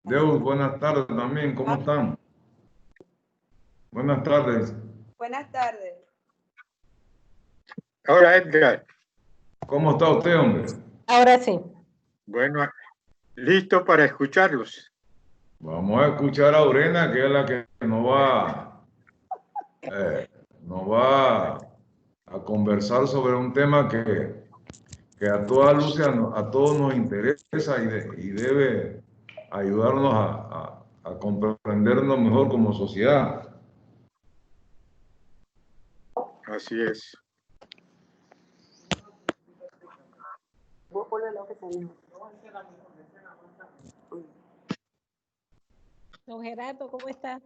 Deus, buenas tardes también, ¿cómo están? Buenas tardes. Buenas tardes. Hola, Edgar. ¿Cómo está usted, hombre? Ahora sí. Bueno, listo para escucharlos. Vamos a escuchar a Urena, que es la que nos va a conversar sobre un tema que a todas luces a todos nos interesa y debe ayudarnos a comprendernos mejor como sociedad. Así es. Don Gerardo, ¿cómo está?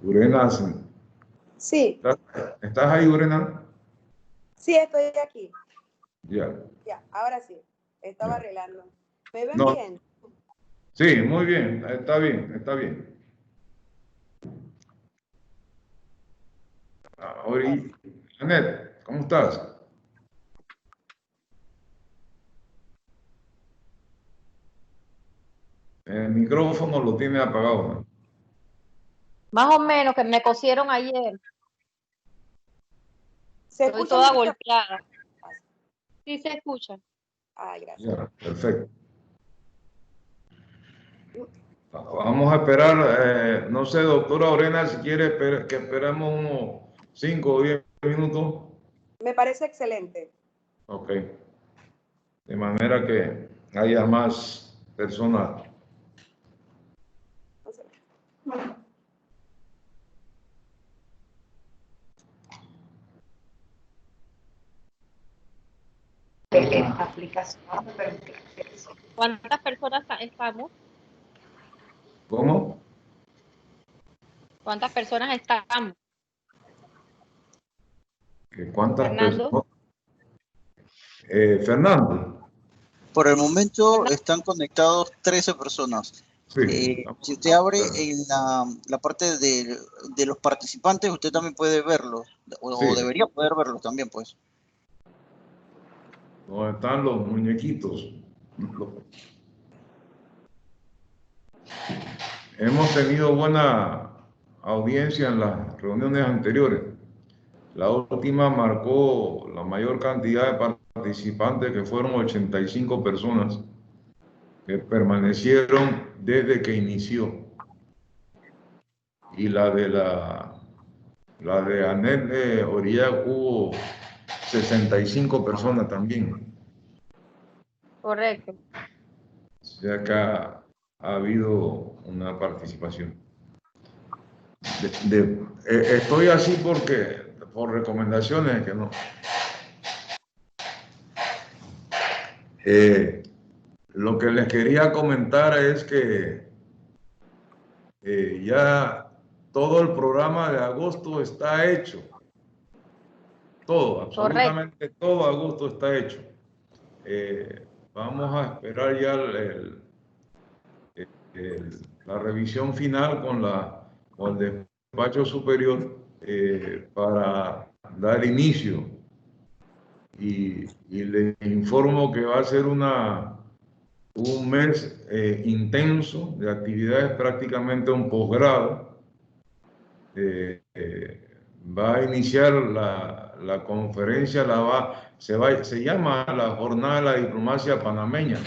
Urena, Sí, ¿estás ahí, Urena? sí, estoy aquí. Ya. Ya, ahora sí. Estaba Ya. arreglando. ¿Me ven No. bien? Sí, muy bien, está bien, está bien. Ahora, Janet, ¿cómo estás? El micrófono lo tiene apagado, ¿no? Más o menos, que me cosieron ayer. ¿Se Estoy escucha toda mi micrófono? golpeada. Sí se escucha. Ay, gracias. Ya, perfecto. Vamos a esperar, no sé, doctora Orena, si quiere que esperemos unos 5 o 10 minutos. Me parece excelente. Ok. De manera que haya más personas. ¿Cuántas personas estamos? ¿Cómo? ¿Cuántas personas estamos? ¿Cuántas Fernando. personas? Fernando. Por el momento Fernando. están conectados 13 personas. Sí. Si usted abre en la parte de los participantes, usted también puede verlos, o Sí. debería poder verlos también, pues. ¿Dónde están los muñequitos? Hemos tenido buena audiencia en las reuniones anteriores. La última marcó la mayor cantidad de participantes, que fueron 85 personas que permanecieron desde que inició. Y la de Anet Oría hubo 65 personas también. Correcto. O sea que ha habido una participación. Estoy así por recomendaciones que no. Lo que les quería comentar es que ya todo el programa de agosto está hecho. Todo, absolutamente todo agosto está hecho. Vamos a esperar ya la revisión final con el despacho superior para dar inicio. Y les informo que va a ser un mes intenso de actividades, prácticamente un posgrado. Va a iniciar la conferencia, se llama la Jornada de la Diplomacia Panameña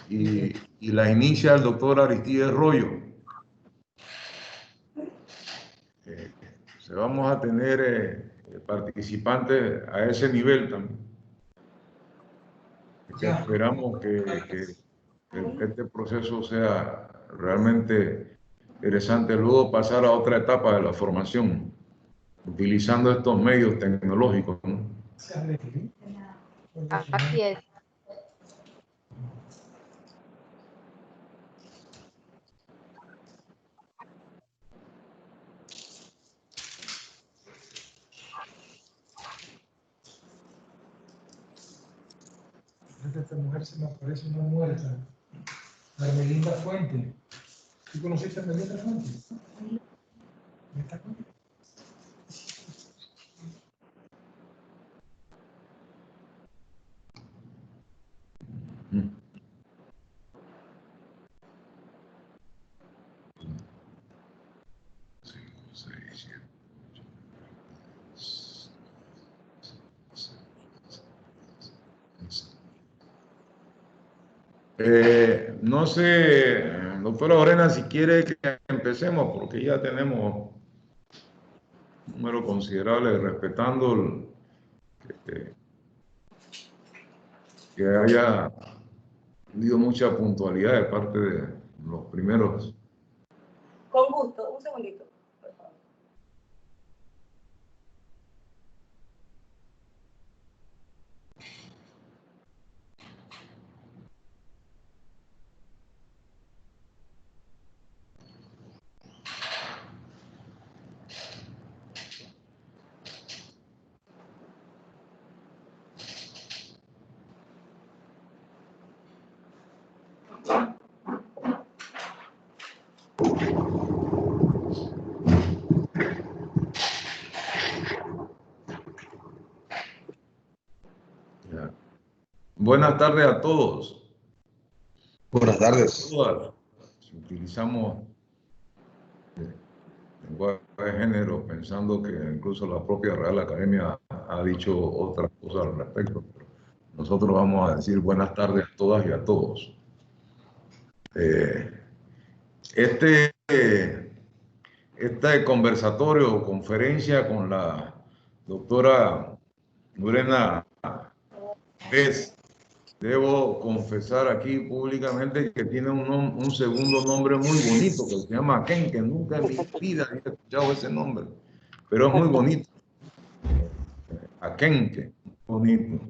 y la inicia el doctor Aristides Royo. Vamos a tener participantes a ese nivel también. Esperamos que este proceso sea realmente interesante, luego pasar a otra etapa de la formación. utilizando estos medios tecnológicos, ¿no? Así es. Esta mujer se me aparece una muerta. Armelinda Fuente. ¿Tú conociste a Armelinda Fuente? ¿Esta Fuente? No sé, doctora Lorena, si quiere que empecemos, porque ya tenemos un número considerable, respetando que haya habido mucha puntualidad de parte de los primeros. Con gusto, un segundito, por favor. Ya. Buenas tardes a todos. Buenas tardes. Todas. Si utilizamos lenguaje de género, pensando que incluso la propia Real Academia ha dicho otras cosas al respecto, pero nosotros vamos a decir buenas tardes a todas y a todos. Este conversatorio o conferencia con la doctora Lorena Vez, debo confesar aquí públicamente que tiene un segundo nombre muy bonito que se llama Ken, que nunca en mi vida he escuchado ese nombre, pero es muy bonito. Akenke, bonito.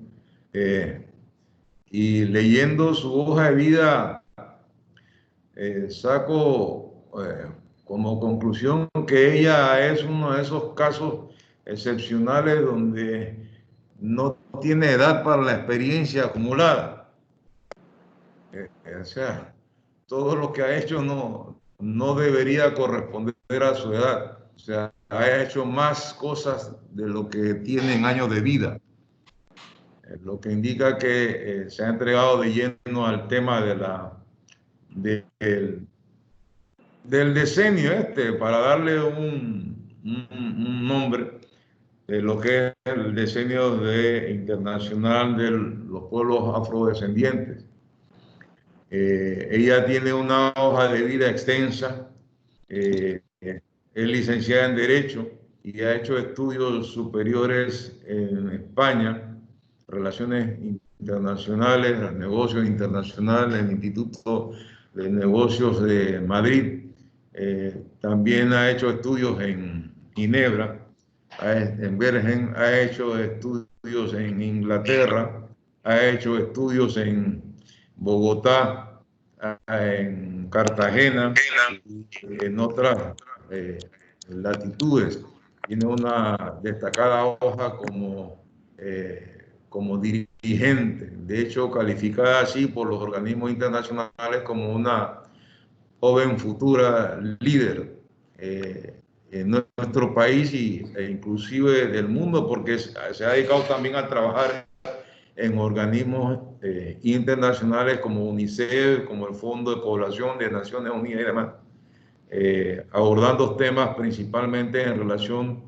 Y leyendo su hoja de vida, saco como conclusión que ella es uno de esos casos excepcionales donde no tiene edad para la experiencia acumulada. O sea, todo lo que ha hecho no debería corresponder a su edad. O sea, ha hecho más cosas de lo que tiene en años de vida. Lo que indica que se ha entregado de lleno al tema del decenio para darle un nombre de lo que es el decenio internacional de los pueblos afrodescendientes. Ella tiene una hoja de vida extensa, es licenciada en Derecho y ha hecho estudios superiores en España, Relaciones Internacionales, Negocios Internacionales, en el Instituto de Negocios de Madrid. También ha hecho estudios en Ginebra, en Bergen, ha hecho estudios en Inglaterra, ha hecho estudios en Bogotá, en Cartagena, en otras latitudes. Tiene una destacada hoja como dirigente, de hecho calificada así por los organismos internacionales como una joven futura líder en nuestro país e inclusive del mundo, porque se ha dedicado también a trabajar en organismos internacionales como UNICEF, como el Fondo de Población de Naciones Unidas y demás, abordando temas principalmente en relación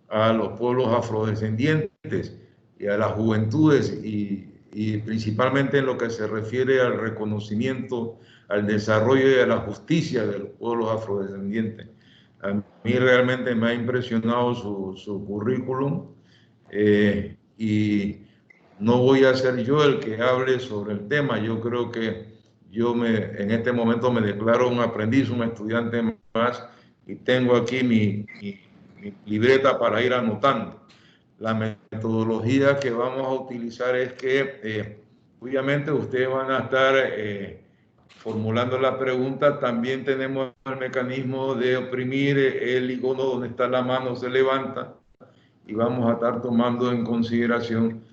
a los pueblos afrodescendientes y a las juventudes y principalmente en lo que se refiere al reconocimiento, al desarrollo y a la justicia de los pueblos afrodescendientes. A mí realmente me ha impresionado su currículum y no voy a ser yo el que hable sobre el tema. Yo creo que en este momento me declaro un aprendiz, un estudiante más, y tengo aquí libreta para ir anotando. La metodología que vamos a utilizar es que obviamente ustedes van a estar formulando la pregunta. También tenemos el mecanismo de oprimir el icono donde está la mano, se levanta, y vamos a estar tomando en consideración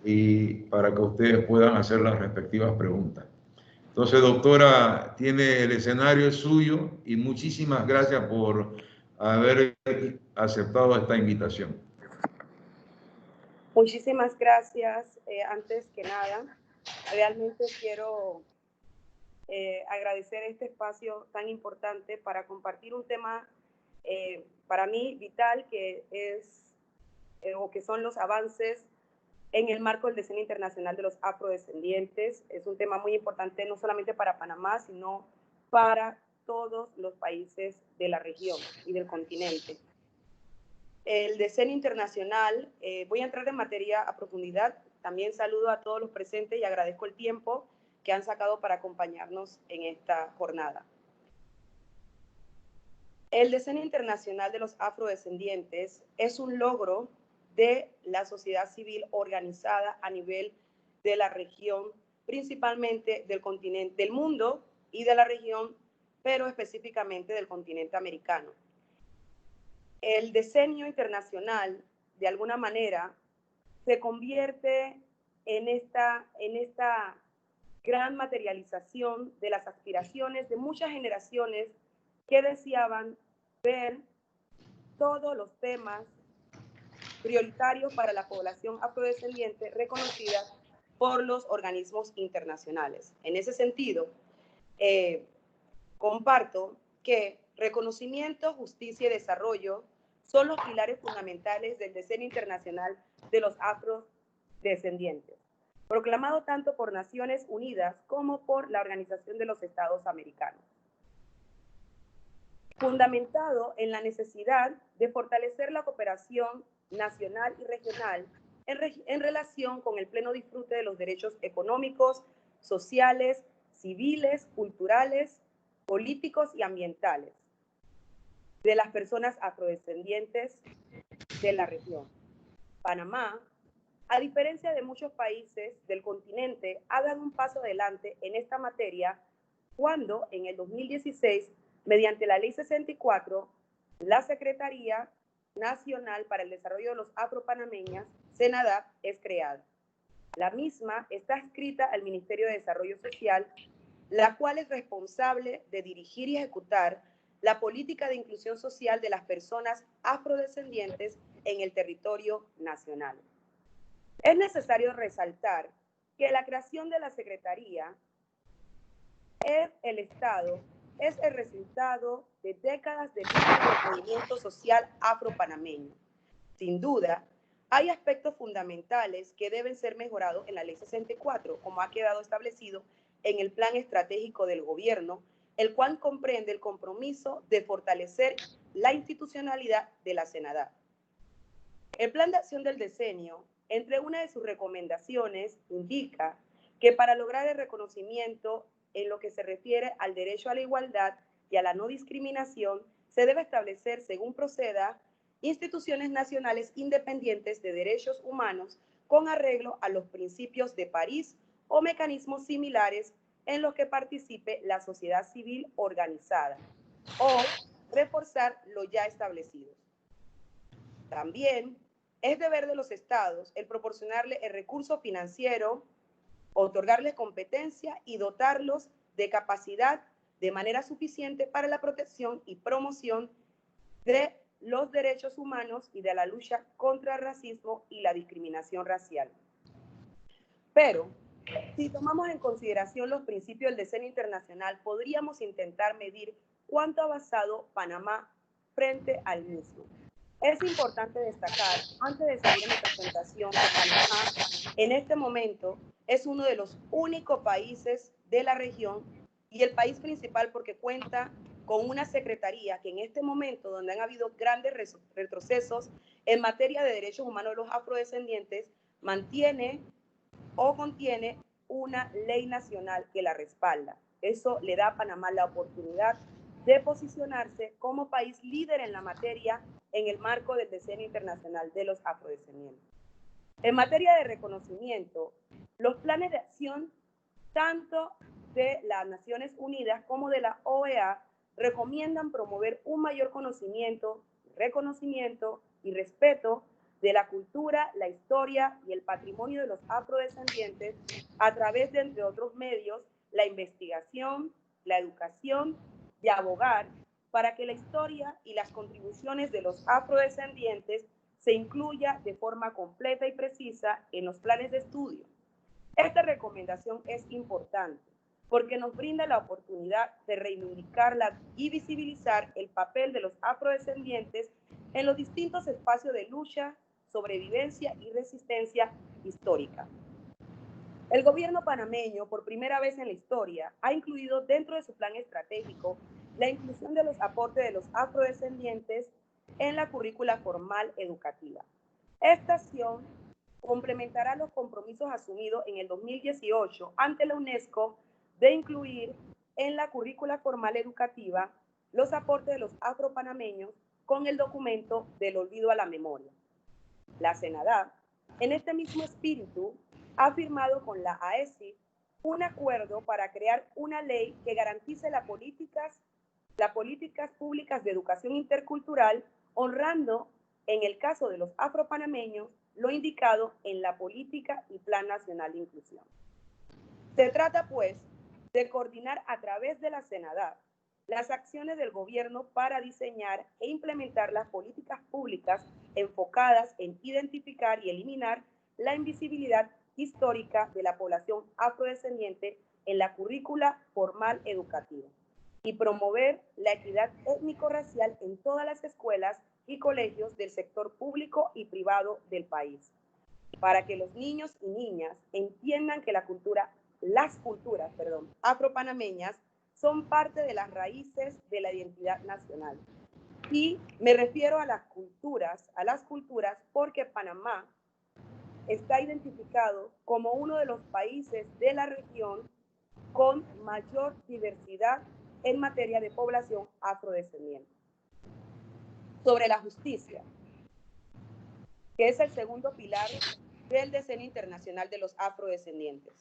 y para que ustedes puedan hacer las respectivas preguntas. Entonces, doctora, tiene el escenario suyo y muchísimas gracias por haber aceptado esta invitación. Muchísimas gracias. Antes que nada, realmente quiero agradecer este espacio tan importante para compartir un tema para mí vital, que es o que son los avances en el marco del Decenio Internacional de los Afrodescendientes. Es un tema muy importante no solamente para Panamá, sino para todos los países de la región y del continente. El Decenio Internacional, voy a entrar en materia a profundidad. También saludo a todos los presentes y agradezco el tiempo que han sacado para acompañarnos en esta jornada. El Decenio Internacional de los Afrodescendientes es un logro de la sociedad civil organizada a nivel de la región, principalmente del continente, del mundo y de la región, pero específicamente del continente americano. El Decenio Internacional, de alguna manera, se convierte en esta gran materialización de las aspiraciones de muchas generaciones que deseaban ver todos los temas prioritarios para la población afrodescendiente reconocidas por los organismos internacionales. En ese sentido, comparto que reconocimiento, justicia y desarrollo son los pilares fundamentales del Decenio Internacional de los Afrodescendientes, proclamado tanto por Naciones Unidas como por la Organización de los Estados Americanos. Fundamentado en la necesidad de fortalecer la cooperación nacional y regional en relación con el pleno disfrute de los derechos económicos, sociales, civiles, culturales, políticos y ambientales de las personas afrodescendientes de la región. Panamá, a diferencia de muchos países del continente, ha dado un paso adelante en esta materia cuando en el 2016, mediante la Ley 64, la Secretaría Nacional para el Desarrollo de los Afropanameñas, SENADAP, es creada. La misma está adscrita al Ministerio de Desarrollo Social, la cual es responsable de dirigir y ejecutar la política de inclusión social de las personas afrodescendientes en el territorio nacional. Es necesario resaltar que la creación de la Secretaría es el resultado de décadas de lucha del movimiento social afropanameño. Sin duda, hay aspectos fundamentales que deben ser mejorados en la Ley 64, como ha quedado establecido en el Plan Estratégico del Gobierno, el cual comprende el compromiso de fortalecer la institucionalidad de la SENADAP. El Plan de Acción del Decenio, entre una de sus recomendaciones, indica que para lograr el reconocimiento en lo que se refiere al derecho a la igualdad y a la no discriminación, se debe establecer, según proceda, instituciones nacionales independientes de derechos humanos con arreglo a los principios de París o mecanismos similares en los que participe la sociedad civil organizada, o reforzar lo ya establecido. También es deber de los estados el proporcionarle el recurso financiero, otorgarles competencia y dotarlos de capacidad de manera suficiente para la protección y promoción de los derechos humanos y de la lucha contra el racismo y la discriminación racial. Pero, si tomamos en consideración los principios del Decenio Internacional, podríamos intentar medir cuánto ha avanzado Panamá frente al mismo. Es importante destacar, antes de seguir mi presentación, que Panamá en este momento es uno de los únicos países de la región y el país principal porque cuenta con una secretaría que en este momento, donde han habido grandes retrocesos en materia de derechos humanos de los afrodescendientes, mantiene o contiene una ley nacional que la respalda. Eso le da a Panamá la oportunidad de posicionarse como país líder en la materia en el marco del Decenio Internacional de los Afrodescendientes. En materia de reconocimiento, los planes de acción tanto de las Naciones Unidas como de la OEA recomiendan promover un mayor conocimiento, reconocimiento y respeto de la cultura, la historia y el patrimonio de los afrodescendientes a través de, entre otros medios, la investigación, la educación y abogar para que la historia y las contribuciones de los afrodescendientes se incluya de forma completa y precisa en los planes de estudio. Esta recomendación es importante porque nos brinda la oportunidad de reivindicarla y visibilizar el papel de los afrodescendientes en los distintos espacios de lucha, sobrevivencia y resistencia histórica. El gobierno panameño, por primera vez en la historia, ha incluido dentro de su plan estratégico la inclusión de los aportes de los afrodescendientes en la currícula formal educativa. Esta acción complementará los compromisos asumidos en el 2018 ante la UNESCO de incluir en la currícula formal educativa los aportes de los afropanameños con el documento del olvido a la memoria. La SENADAV, en este mismo espíritu, ha firmado con la AECI un acuerdo para crear una ley que garantice las políticas públicas de educación intercultural, honrando, en el caso de los afropanameños, lo indicado en la Política y Plan Nacional de Inclusión. Se trata, pues, de coordinar a través de la SENADAV las acciones del gobierno para diseñar e implementar las políticas públicas enfocadas en identificar y eliminar la invisibilidad histórica de la población afrodescendiente en la currícula formal educativa y promover la equidad étnico-racial en todas las escuelas y colegios del sector público y privado del país, para que los niños y niñas entiendan que las culturas afropanameñas son parte de las raíces de la identidad nacional. Y me refiero a las culturas porque Panamá está identificado como uno de los países de la región con mayor diversidad en materia de población afrodescendiente. Sobre la justicia, que es el segundo pilar del Decenio Internacional de los Afrodescendientes.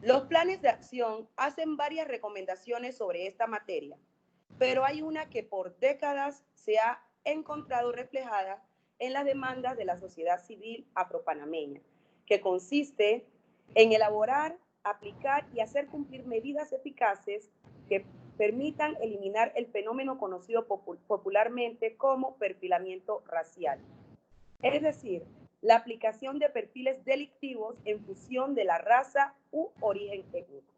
Los planes de acción hacen varias recomendaciones sobre esta materia, pero hay una que por décadas se ha encontrado reflejada en las demandas de la sociedad civil afropanameña, que consiste en elaborar, aplicar y hacer cumplir medidas eficaces que permitan eliminar el fenómeno conocido popularmente como perfilamiento racial. Es decir, la aplicación de perfiles delictivos en función de la raza u origen étnico.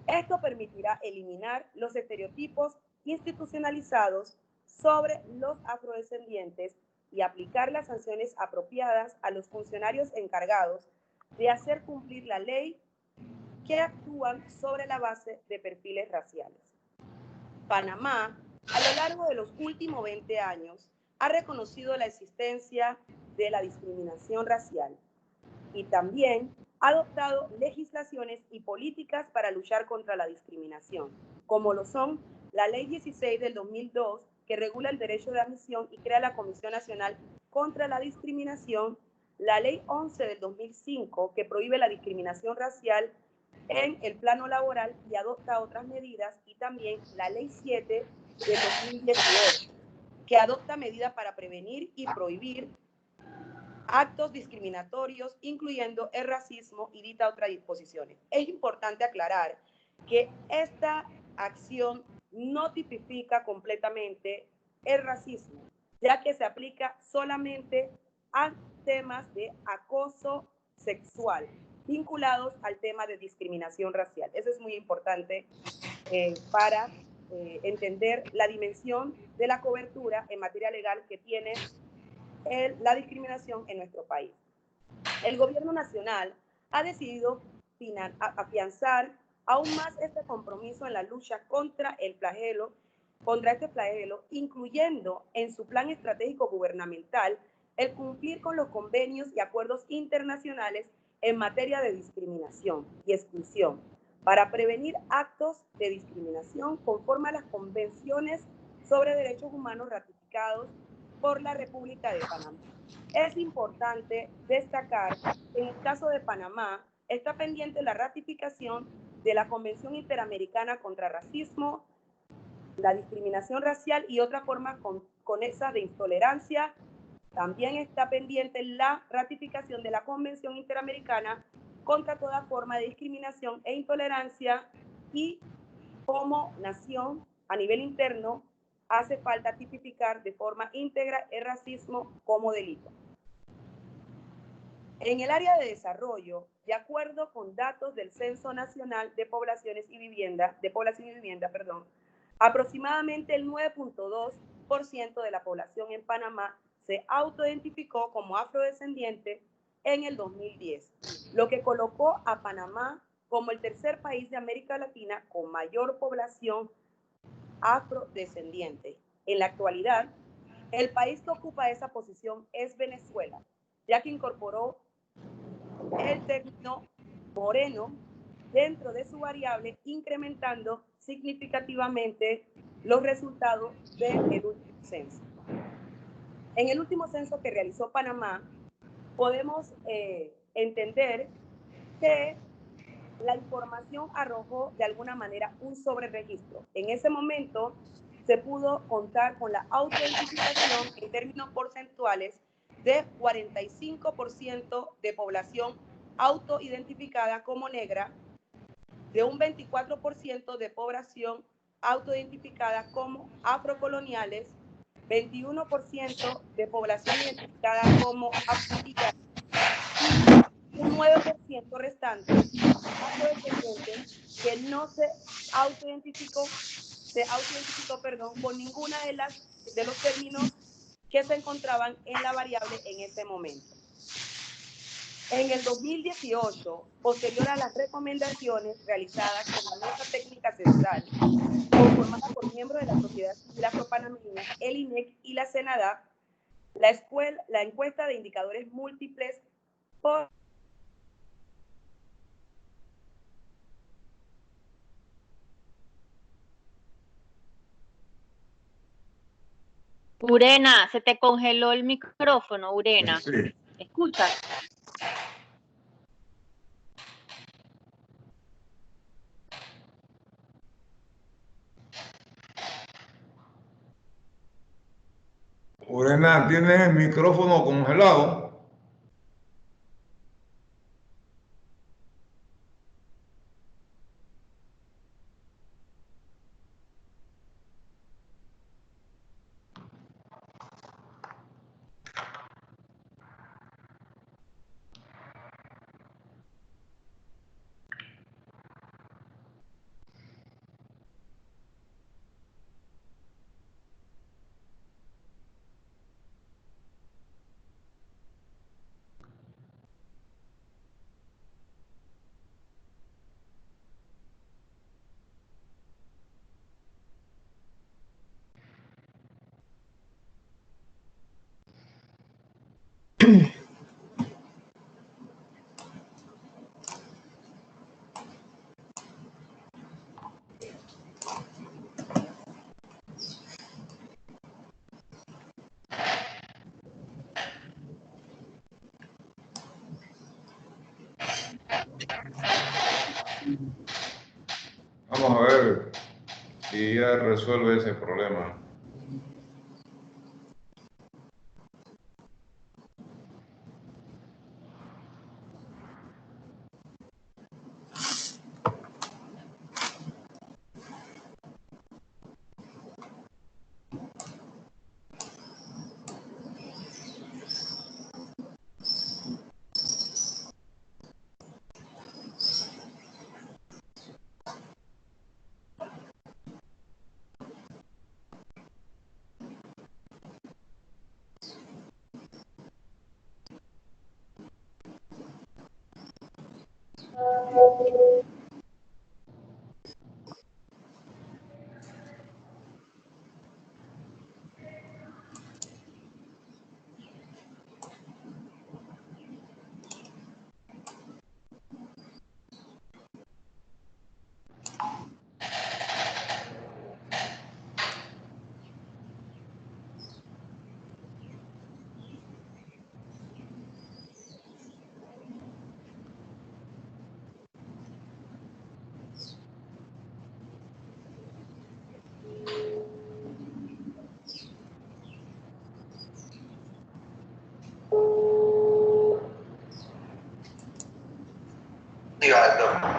Esto permitirá eliminar los estereotipos institucionalizados sobre los afrodescendientes y aplicar las sanciones apropiadas a los funcionarios encargados de hacer cumplir la ley que actúan sobre la base de perfiles raciales. Panamá, a lo largo de los últimos 20 años, ha reconocido la existencia de la discriminación racial y también ha adoptado legislaciones y políticas para luchar contra la discriminación, como lo son la Ley 16 del 2002, que regula el derecho de admisión y crea la Comisión Nacional contra la Discriminación, la Ley 11 del 2005, que prohíbe la discriminación racial en el plano laboral y adopta otras medidas, y también la Ley 7 del 2018, que adopta medidas para prevenir y prohibir actos discriminatorios, incluyendo el racismo, y dicta otras disposiciones. Es importante aclarar que esta acción no tipifica completamente el racismo, ya que se aplica solamente a temas de acoso sexual vinculados al tema de discriminación racial. Eso es muy importante para entender la dimensión de la cobertura en materia legal que tiene la discriminación en nuestro país. El gobierno nacional ha decidido afianzar aún más este compromiso en la lucha contra este flagelo, incluyendo en su plan estratégico gubernamental el cumplir con los convenios y acuerdos internacionales en materia de discriminación y exclusión, para prevenir actos de discriminación conforme a las convenciones sobre derechos humanos ratificados por la República de Panamá. Es importante destacar que en el caso de Panamá está pendiente la ratificación de la Convención Interamericana contra Racismo, la discriminación racial y otras formas conexas de intolerancia. También está pendiente la ratificación de la Convención Interamericana contra toda forma de discriminación e intolerancia, y como nación a nivel interno hace falta tipificar de forma íntegra el racismo como delito. En el área de desarrollo, de acuerdo con datos del Censo Nacional de Población y Vivienda, aproximadamente el 9.2% de la población en Panamá se autoidentificó como afrodescendiente en el 2010, lo que colocó a Panamá como el tercer país de América Latina con mayor población afrodescendiente. En la actualidad, el país que ocupa esa posición es Venezuela, ya que incorporó el término moreno dentro de su variable, incrementando significativamente los resultados del último censo. En el último censo que realizó Panamá, podemos entender que la información arrojó de alguna manera un sobreregistro. En ese momento se pudo contar con la autoidentificación en términos porcentuales de 45% de población autoidentificada como negra, de un 24% de población autoidentificada como afrocoloniales, 21% de población identificada como afrodescendientes y un 9% restante afrodescendientes que no se autoidentificó con ninguna de los términos que se encontraban en la variable en ese momento. En el 2018, posterior a las recomendaciones realizadas por la Mesa Técnica Central, conformada por miembros de la sociedad civil afropanameña, el INEC y la SENADAP, la encuesta de indicadores múltiples por Urena, se te congeló el micrófono, Urena. Sí. ¿Escuchas? Urena, ¿tienes el micrófono congelado? Vamos a ver si ya resuelve ese problema.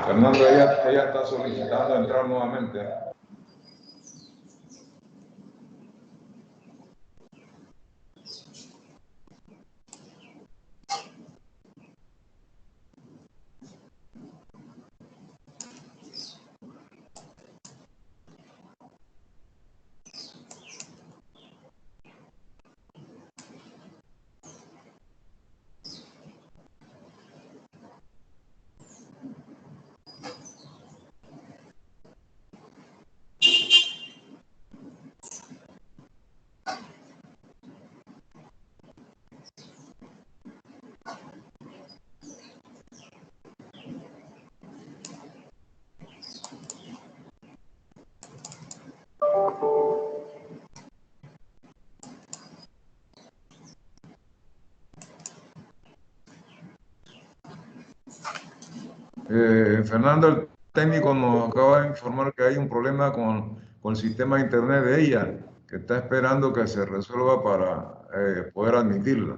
Fernando, ella está solicitando entrar nuevamente. Fernando, el técnico nos acaba de informar que hay un problema con el sistema de internet de ella, que está esperando que se resuelva para poder admitirla.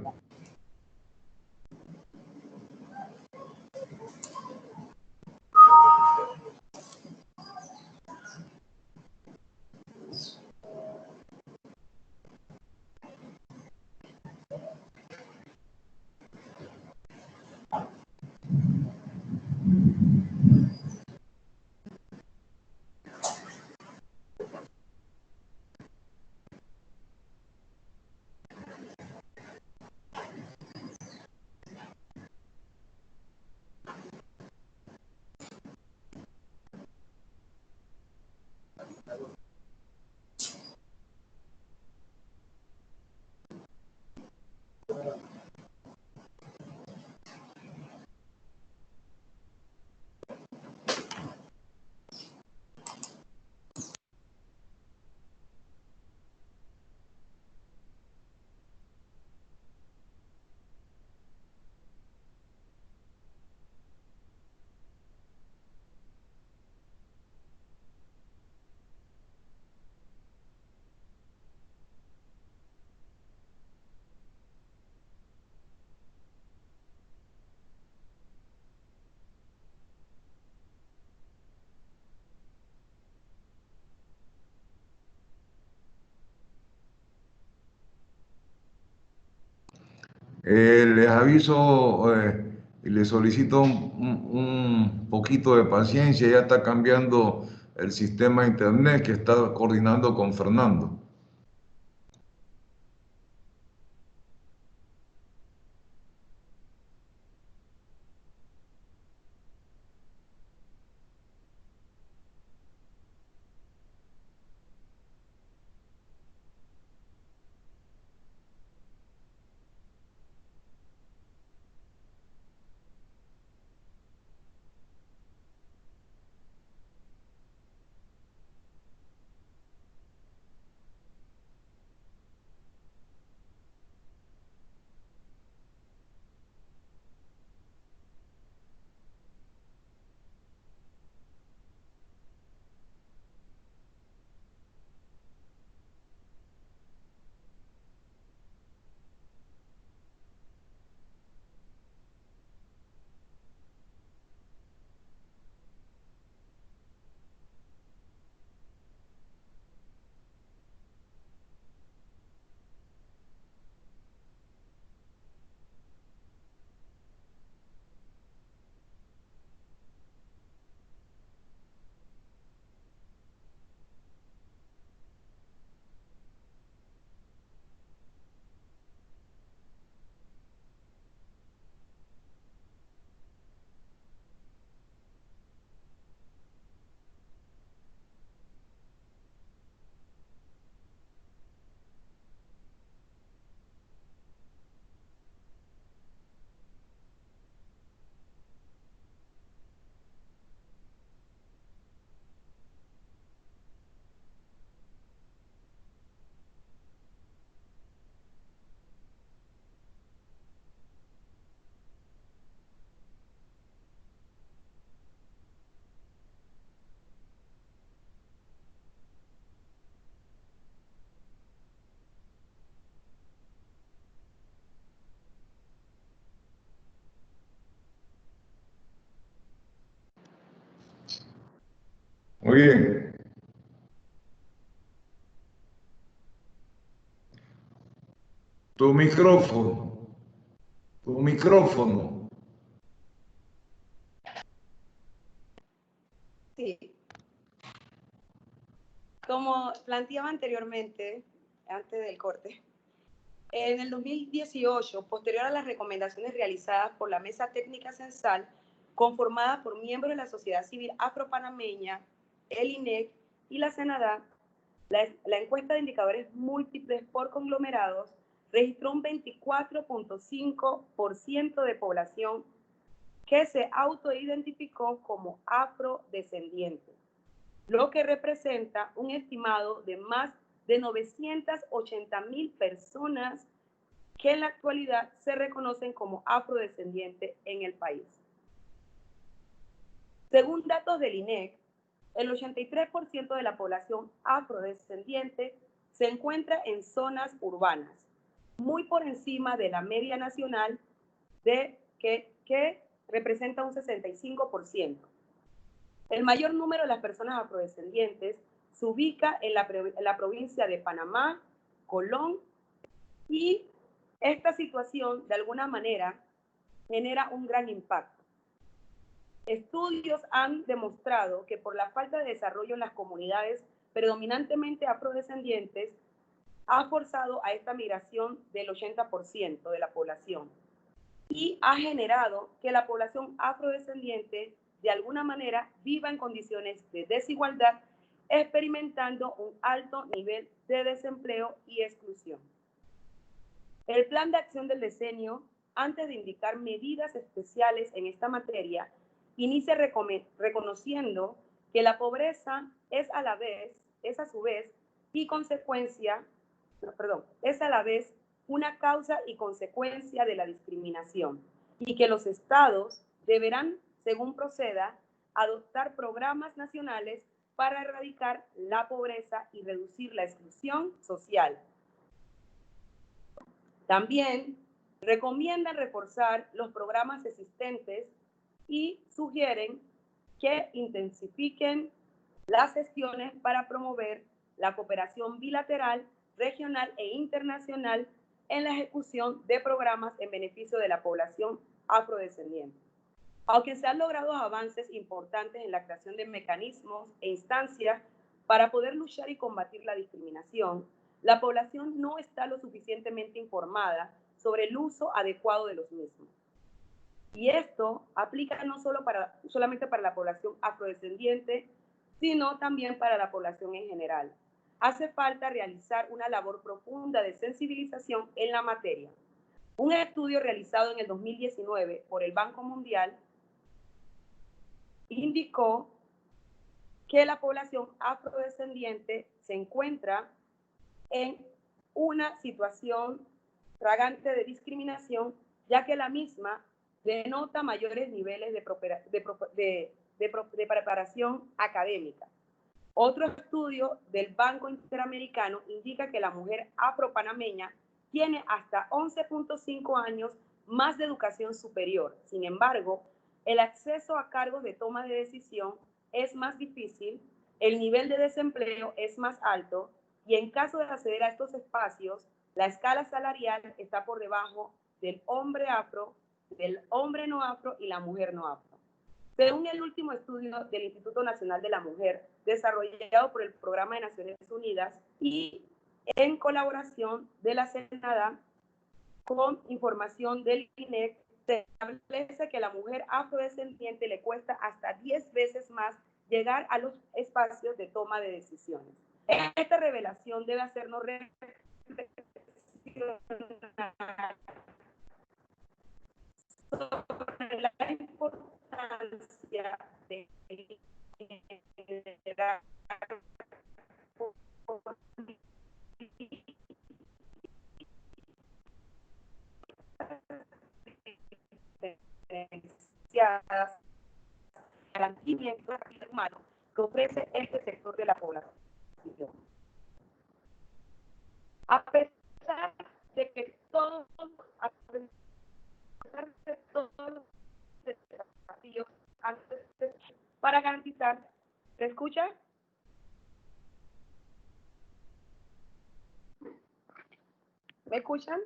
Les aviso y les solicito un poquito de paciencia. Ya está cambiando el sistema de internet que está coordinando con Fernando. Muy bien. Tu micrófono. Tu micrófono. Sí. Como planteaba anteriormente, antes del corte, en el 2018, posterior a las recomendaciones realizadas por la Mesa Técnica Censal, conformada por miembros de la sociedad civil afropanameña, el INEC y la Senada, la encuesta de indicadores múltiples por conglomerados registró un 24.5% de población que se autoidentificó como afrodescendiente, lo que representa un estimado de más de 980,000 personas que en la actualidad se reconocen como afrodescendientes en el país. Según datos del INEC, el 83% de la población afrodescendiente se encuentra en zonas urbanas, muy por encima de la media nacional que representa un 65%. El mayor número de las personas afrodescendientes se ubica en la provincia de Panamá, Colón, y esta situación de alguna manera genera un gran impacto. Estudios han demostrado que por la falta de desarrollo en las comunidades predominantemente afrodescendientes ha forzado a esta migración del 80% de la población y ha generado que la población afrodescendiente de alguna manera viva en condiciones de desigualdad, experimentando un alto nivel de desempleo y exclusión. El plan de acción del decenio, antes de indicar medidas especiales en esta materia, inicia reconociendo que la pobreza es a la vez una causa y consecuencia de la discriminación y que los estados deberán, según proceda, adoptar programas nacionales para erradicar la pobreza y reducir la exclusión social. También recomiendan reforzar los programas existentes y sugieren que intensifiquen las gestiones para promover la cooperación bilateral, regional e internacional en la ejecución de programas en beneficio de la población afrodescendiente. Aunque se han logrado avances importantes en la creación de mecanismos e instancias para poder luchar y combatir la discriminación, la población no está lo suficientemente informada sobre el uso adecuado de los mismos. Y esto aplica no solamente para la población afrodescendiente, sino también para la población en general. Hace falta realizar una labor profunda de sensibilización en la materia. Un estudio realizado en el 2019 por el Banco Mundial indicó que la población afrodescendiente se encuentra en una situación flagrante de discriminación, ya que la misma denota mayores niveles de preparación académica. Otro estudio del Banco Interamericano indica que la mujer afropanameña tiene hasta 11.5 años más de educación superior. Sin embargo, el acceso a cargos de toma de decisión es más difícil, el nivel de desempleo es más alto y en caso de acceder a estos espacios, la escala salarial está por debajo del hombre afro, del hombre no afro y la mujer no afro. Según el último estudio del Instituto Nacional de la Mujer, desarrollado por el Programa de Naciones Unidas y en colaboración de la Senada con información del INEC, se establece que a la mujer afrodescendiente le cuesta hasta 10 veces más llegar a los espacios de toma de decisiones. Esta revelación debe hacernos reflexionar sobre la importancia de generar diferenciadas garantimientos humanos que ofrece este sector de la población. A pesar de que todos los desafíos para garantizar 3 escucha? ¿Me escuchan?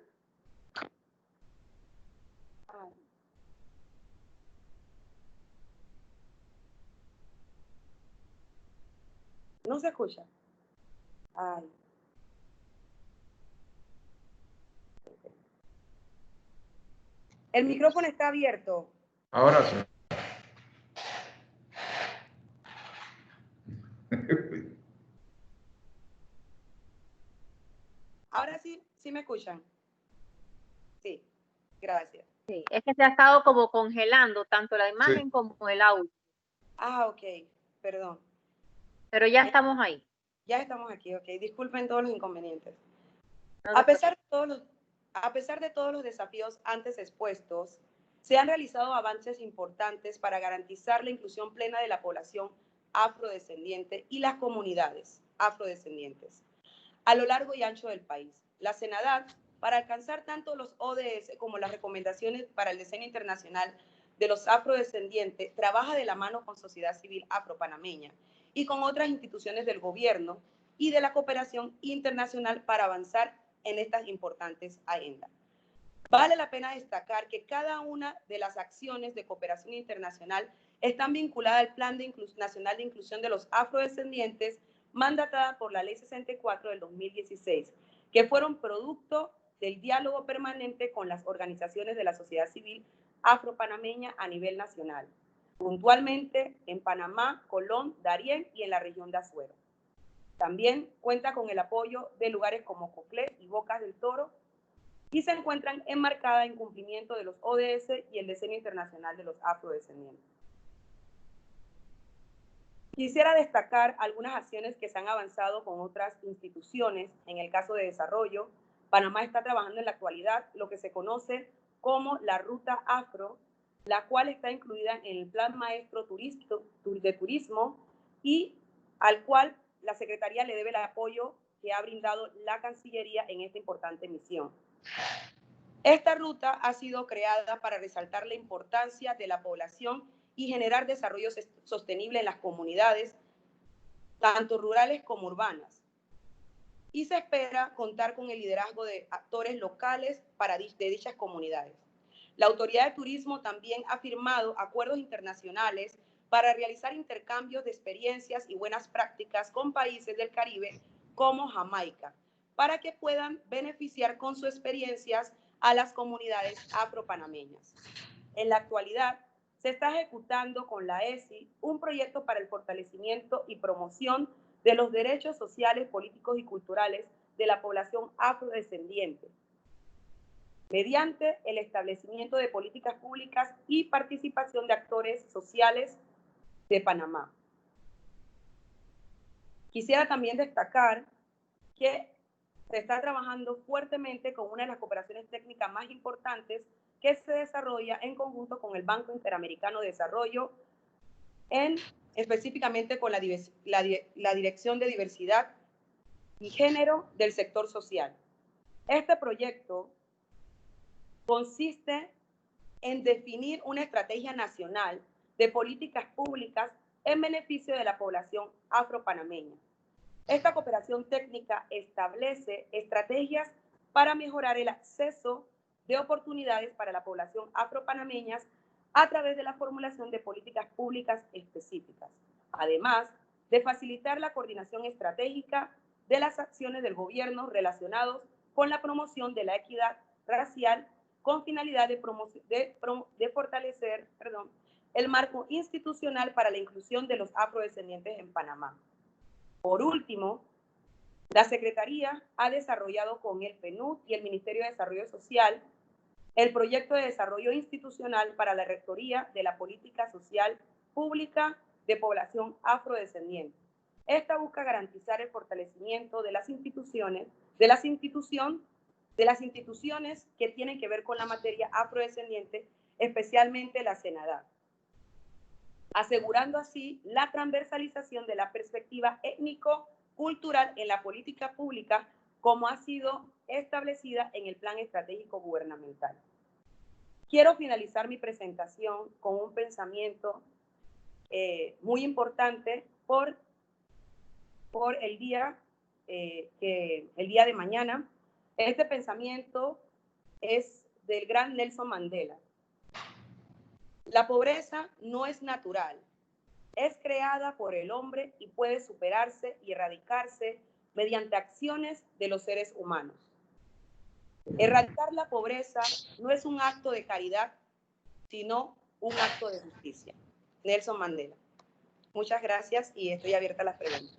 Ay. No se escucha. Ay. El micrófono está abierto. Ahora sí. Ahora sí, sí me escuchan. Sí, gracias. Sí, es que se ha estado como congelando tanto la imagen Sí. como el audio, Ah, ok, perdón. pero ya estamos ahí. Ya estamos aquí, ok. Disculpen todos los inconvenientes. No te A pesar de todos los desafíos antes expuestos, se han realizado avances importantes para garantizar la inclusión plena de la población afrodescendiente y las comunidades afrodescendientes a lo largo y ancho del país. La CENADAD, para alcanzar tanto los ODS como las recomendaciones para el diseño internacional de los afrodescendientes, trabaja de la mano con sociedad civil afropanameña y con otras instituciones del gobierno y de la cooperación internacional para avanzar en estas importantes agendas. Vale la pena destacar que cada una de las acciones de cooperación internacional están vinculadas al Plan Nacional de Inclusión de los Afrodescendientes, mandatada por la Ley 64 del 2016, que fueron producto del diálogo permanente con las organizaciones de la sociedad civil afropanameña a nivel nacional, puntualmente en Panamá, Colón, Darién y en la región de Azuero. También cuenta con el apoyo de lugares como Coclé y Bocas del Toro y se encuentran enmarcadas en cumplimiento de los ODS y el diseño internacional de los afrodescendientes. Quisiera destacar algunas acciones que se han avanzado con otras instituciones. En el caso de desarrollo, Panamá está trabajando en la actualidad lo que se conoce como la Ruta Afro, la cual está incluida en el Plan Maestro de Turismo y al cual la Secretaría le debe el apoyo que ha brindado la Cancillería en esta importante misión. Esta ruta ha sido creada para resaltar la importancia de la población y generar desarrollo sostenible en las comunidades, tanto rurales como urbanas. Y se espera contar con el liderazgo de actores locales de dichas comunidades. La Autoridad de Turismo también ha firmado acuerdos internacionales para realizar intercambios de experiencias y buenas prácticas con países del Caribe como Jamaica, para que puedan beneficiar con sus experiencias a las comunidades afropanameñas. En la actualidad, se está ejecutando con la ESI un proyecto para el fortalecimiento y promoción de los derechos sociales, políticos y culturales de la población afrodescendiente, mediante el establecimiento de políticas públicas y participación de actores sociales de Panamá. Quisiera también destacar que se está trabajando fuertemente con una de las cooperaciones técnicas más importantes que se desarrolla en conjunto con el Banco Interamericano de Desarrollo, específicamente con la Dirección de Diversidad y Género del Sector Social. Este proyecto consiste en definir una estrategia nacional de políticas públicas en beneficio de la población afropanameña. Esta cooperación técnica establece estrategias para mejorar el acceso de oportunidades para la población afropanameña a través de la formulación de políticas públicas específicas, además de facilitar la coordinación estratégica de las acciones del gobierno relacionados con la promoción de la equidad racial con finalidad de fortalecer el marco institucional para la inclusión de los afrodescendientes en Panamá. Por último, la Secretaría ha desarrollado con el PNUD y el Ministerio de Desarrollo Social el proyecto de desarrollo institucional para la rectoría de la política social pública de población afrodescendiente. Esta busca garantizar el fortalecimiento de las instituciones que tienen que ver con la materia afrodescendiente, especialmente la CENADAD, asegurando así la transversalización de la perspectiva étnico-cultural en la política pública, como ha sido establecida en el Plan Estratégico Gubernamental. Quiero finalizar mi presentación con un pensamiento muy importante por por el día, el día de mañana. Este pensamiento es del gran Nelson Mandela. La pobreza no es natural, es creada por el hombre y puede superarse y erradicarse mediante acciones de los seres humanos. Erradicar la pobreza no es un acto de caridad, sino un acto de justicia. Nelson Mandela. Muchas gracias y estoy abierta a las preguntas.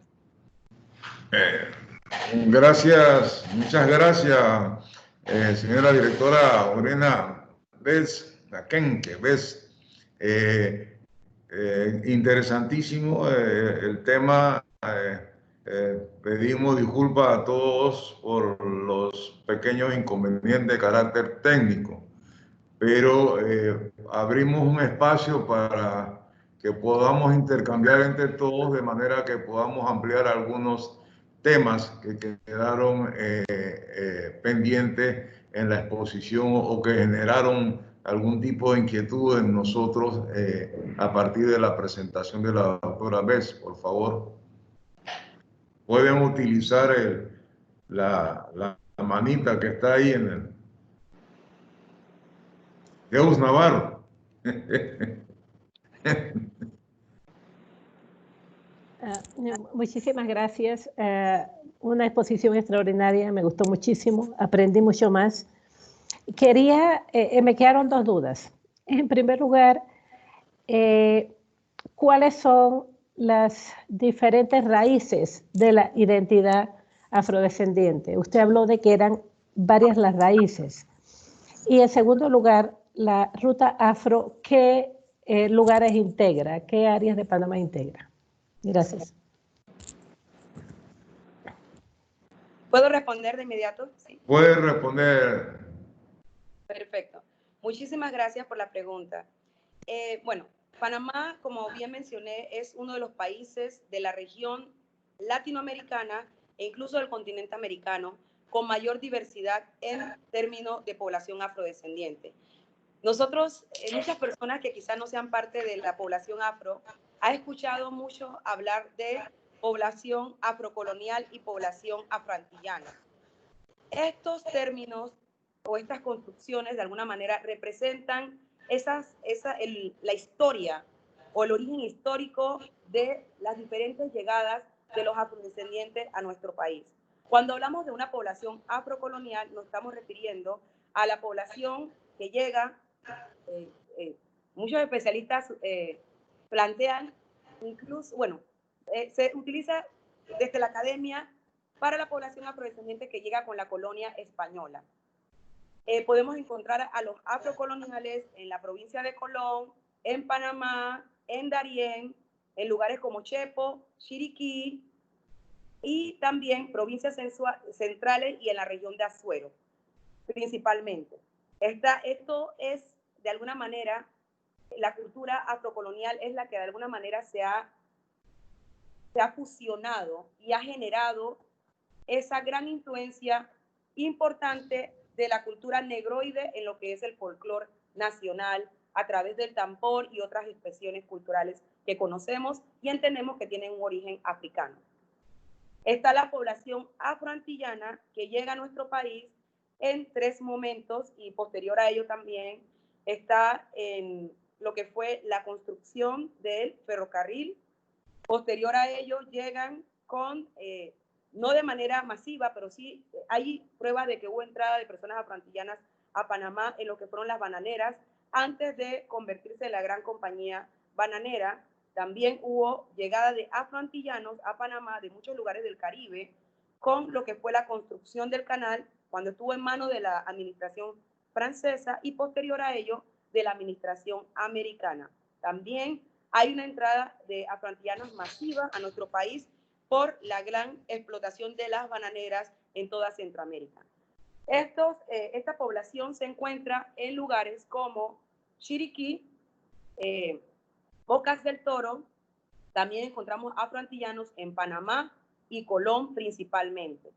Gracias, muchas gracias, señora directora Lorena Daquenque. Interesantísimo el tema. Pedimos disculpas a todos por los pequeños inconvenientes de carácter técnico, pero abrimos un espacio para que podamos intercambiar entre todos de manera que podamos ampliar algunos temas que quedaron pendientes en la exposición o que generaron algún tipo de inquietud en nosotros a partir de la presentación de la doctora Bess. Por favor, pueden utilizar la manita que está ahí en el... Deus Navarro. Muchísimas gracias. Una exposición extraordinaria, me gustó muchísimo, aprendí mucho más. Me quedaron dos dudas. En primer lugar, ¿cuáles son las diferentes raíces de la identidad afrodescendiente? Usted habló de que eran varias las raíces. Y en segundo lugar, la ruta afro, ¿qué lugares integra? ¿Qué áreas de Panamá integra? Gracias. ¿Puedo responder de inmediato? Sí. Puede responder. Perfecto. Muchísimas gracias por la pregunta. Bueno, Panamá, como bien mencioné, es uno de los países de la región latinoamericana e incluso del continente americano con mayor diversidad en términos de población afrodescendiente. Nosotros, muchas personas que quizás no sean parte de la población afro, han escuchado mucho hablar de población afrocolonial y población afroantillana. Estos términos o estas construcciones de alguna manera representan la historia o el origen histórico de las diferentes llegadas de los afrodescendientes a nuestro país. Cuando hablamos de una población afrocolonial, nos estamos refiriendo a la población que llega, muchos especialistas plantean, incluso, bueno, se utiliza desde la academia para la población afrodescendiente que llega con la colonia española. Podemos encontrar a los afrocoloniales en la provincia de Colón, en Panamá, en Darién, en lugares como Chepo, Chiriquí y también provincias centrales y en la región de Azuero, principalmente. Esto es, de alguna manera, la cultura afrocolonial es la que de alguna manera se ha fusionado y ha generado esa gran influencia importante de la cultura negroide en lo que es el folclore nacional a través del tambor y otras expresiones culturales que conocemos y entendemos que tienen un origen africano. Está la población afroantillana que llega a nuestro país en 3 momentos y posterior a ello también está en lo que fue la construcción del ferrocarril. Posterior a ello llegan con, no de manera masiva, pero sí hay pruebas de que hubo entrada de personas afroantillanas a Panamá en lo que fueron las bananeras, antes de convertirse en la gran compañía bananera. También hubo llegada de afroantillanos a Panamá de muchos lugares del Caribe, con lo que fue la construcción del canal, cuando estuvo en manos de la administración francesa y posterior a ello de la administración americana. También hay una entrada de afroantillanos masiva a nuestro país por la gran explotación de las bananeras en toda Centroamérica. Esta población se encuentra en lugares como Chiriquí, Bocas del Toro. También encontramos afroantillanos en Panamá y Colón principalmente.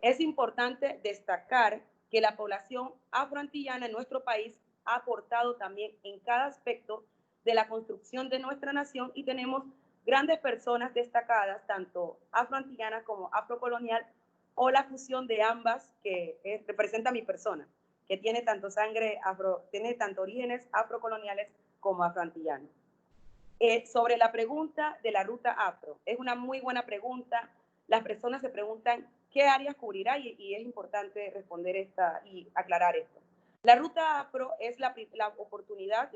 Es importante destacar que la población afroantillana en nuestro país ha aportado también en cada aspecto de la construcción de nuestra nación y tenemos grandes personas destacadas, tanto afroantillanas como afrocolonial, o la fusión de ambas que representa mi persona, que tiene tanto tiene tanto orígenes afrocoloniales como afroantillanos. Sobre la pregunta de la ruta afro, es una muy buena pregunta. Las personas se preguntan qué áreas cubrirá y es importante responder esta y aclarar esto. La ruta afro es la primera oportunidad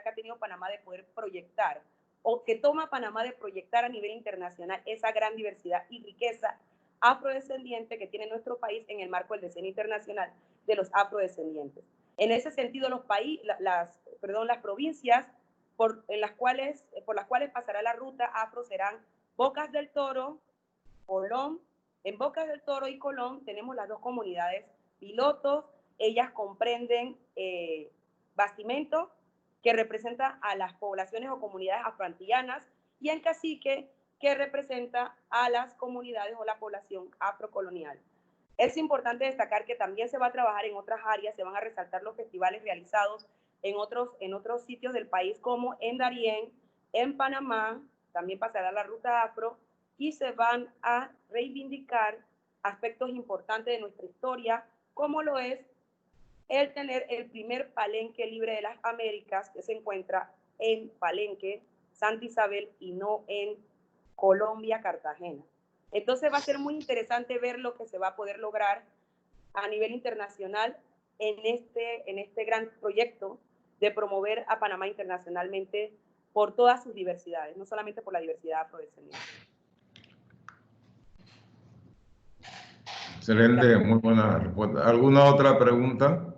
que ha tenido Panamá de poder proyectar, o que toma Panamá de proyectar a nivel internacional esa gran diversidad y riqueza afrodescendiente que tiene nuestro país en el marco del Decenio Internacional de los Afrodescendientes. En ese sentido, las provincias por las cuales pasará la ruta afro serán Bocas del Toro, Colón. En Bocas del Toro y Colón tenemos las dos comunidades pilotos. Ellas comprenden Bastimento, que representa a las poblaciones o comunidades afroantillanas, y en Cacique, que representa a las comunidades o la población afrocolonial. Es importante destacar que también se va a trabajar en otras áreas, se van a resaltar los festivales realizados en otros sitios del país, como en Darién, en Panamá, también pasará la ruta afro, y se van a reivindicar aspectos importantes de nuestra historia, como lo es el tener el primer palenque libre de las Américas, que se encuentra en Palenque, Santa Isabel, y no en Colombia, Cartagena. Entonces va a ser muy interesante ver lo que se va a poder lograr a nivel internacional en este gran proyecto de promover a Panamá internacionalmente por todas sus diversidades, no solamente por la diversidad afrodescendiente. Excelente, muy buena respuesta. ¿Alguna otra pregunta?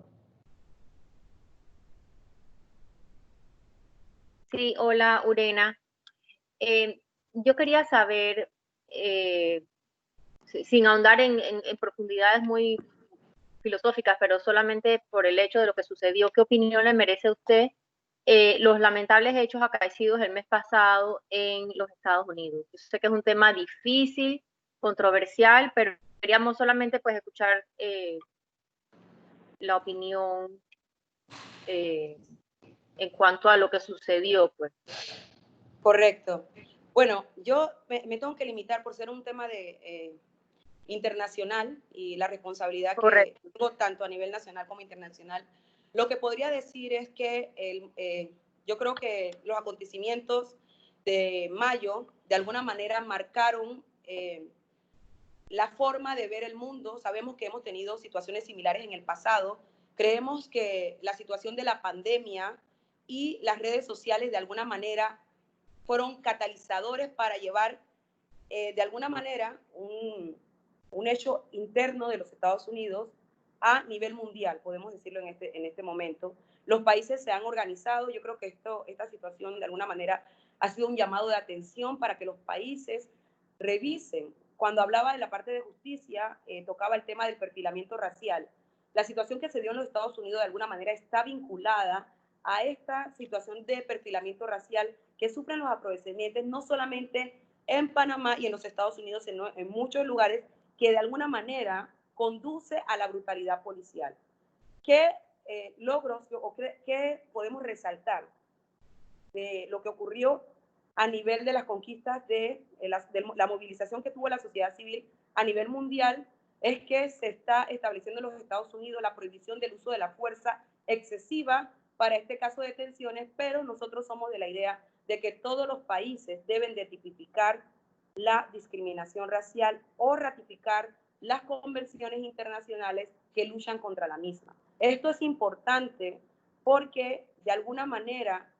Sí, hola, Urena. Yo quería saber, sin ahondar en profundidades muy filosóficas, pero solamente por el hecho de lo que sucedió, ¿qué opinión le merece a usted los lamentables hechos acaecidos el mes pasado en los Estados Unidos? Yo sé que es un tema difícil, controversial, pero queríamos solamente pues escuchar la opinión en cuanto a lo que sucedió, pues. Correcto. Bueno, yo me tengo que limitar por ser un tema internacional y la responsabilidad que tengo tanto a nivel nacional como internacional. Lo que podría decir es que yo creo que los acontecimientos de mayo de alguna manera marcaron la forma de ver el mundo. Sabemos que hemos tenido situaciones similares en el pasado. Creemos que la situación de la pandemia y las redes sociales de alguna manera fueron catalizadores para llevar de alguna manera un hecho interno de los Estados Unidos a nivel mundial, podemos decirlo en este momento. Los países se han organizado. Yo creo que esta situación de alguna manera ha sido un llamado de atención para que los países revisen. Cuando hablaba de la parte de justicia, tocaba el tema del perfilamiento racial. La situación que se dio en los Estados Unidos de alguna manera está vinculada a esta situación de perfilamiento racial que sufren los afrodescendientes, no solamente en Panamá y en los Estados Unidos, sino en muchos lugares, que de alguna manera conduce a la brutalidad policial. ¿Qué logros o qué podemos resaltar de lo que ocurrió a nivel de las conquistas de la movilización que tuvo la sociedad civil a nivel mundial? Es que se está estableciendo en los Estados Unidos la prohibición del uso de la fuerza excesiva para este caso de detenciones, pero nosotros somos de la idea de que todos los países deben de tipificar la discriminación racial o ratificar las convenciones internacionales que luchan contra la misma. Esto es importante porque de alguna manera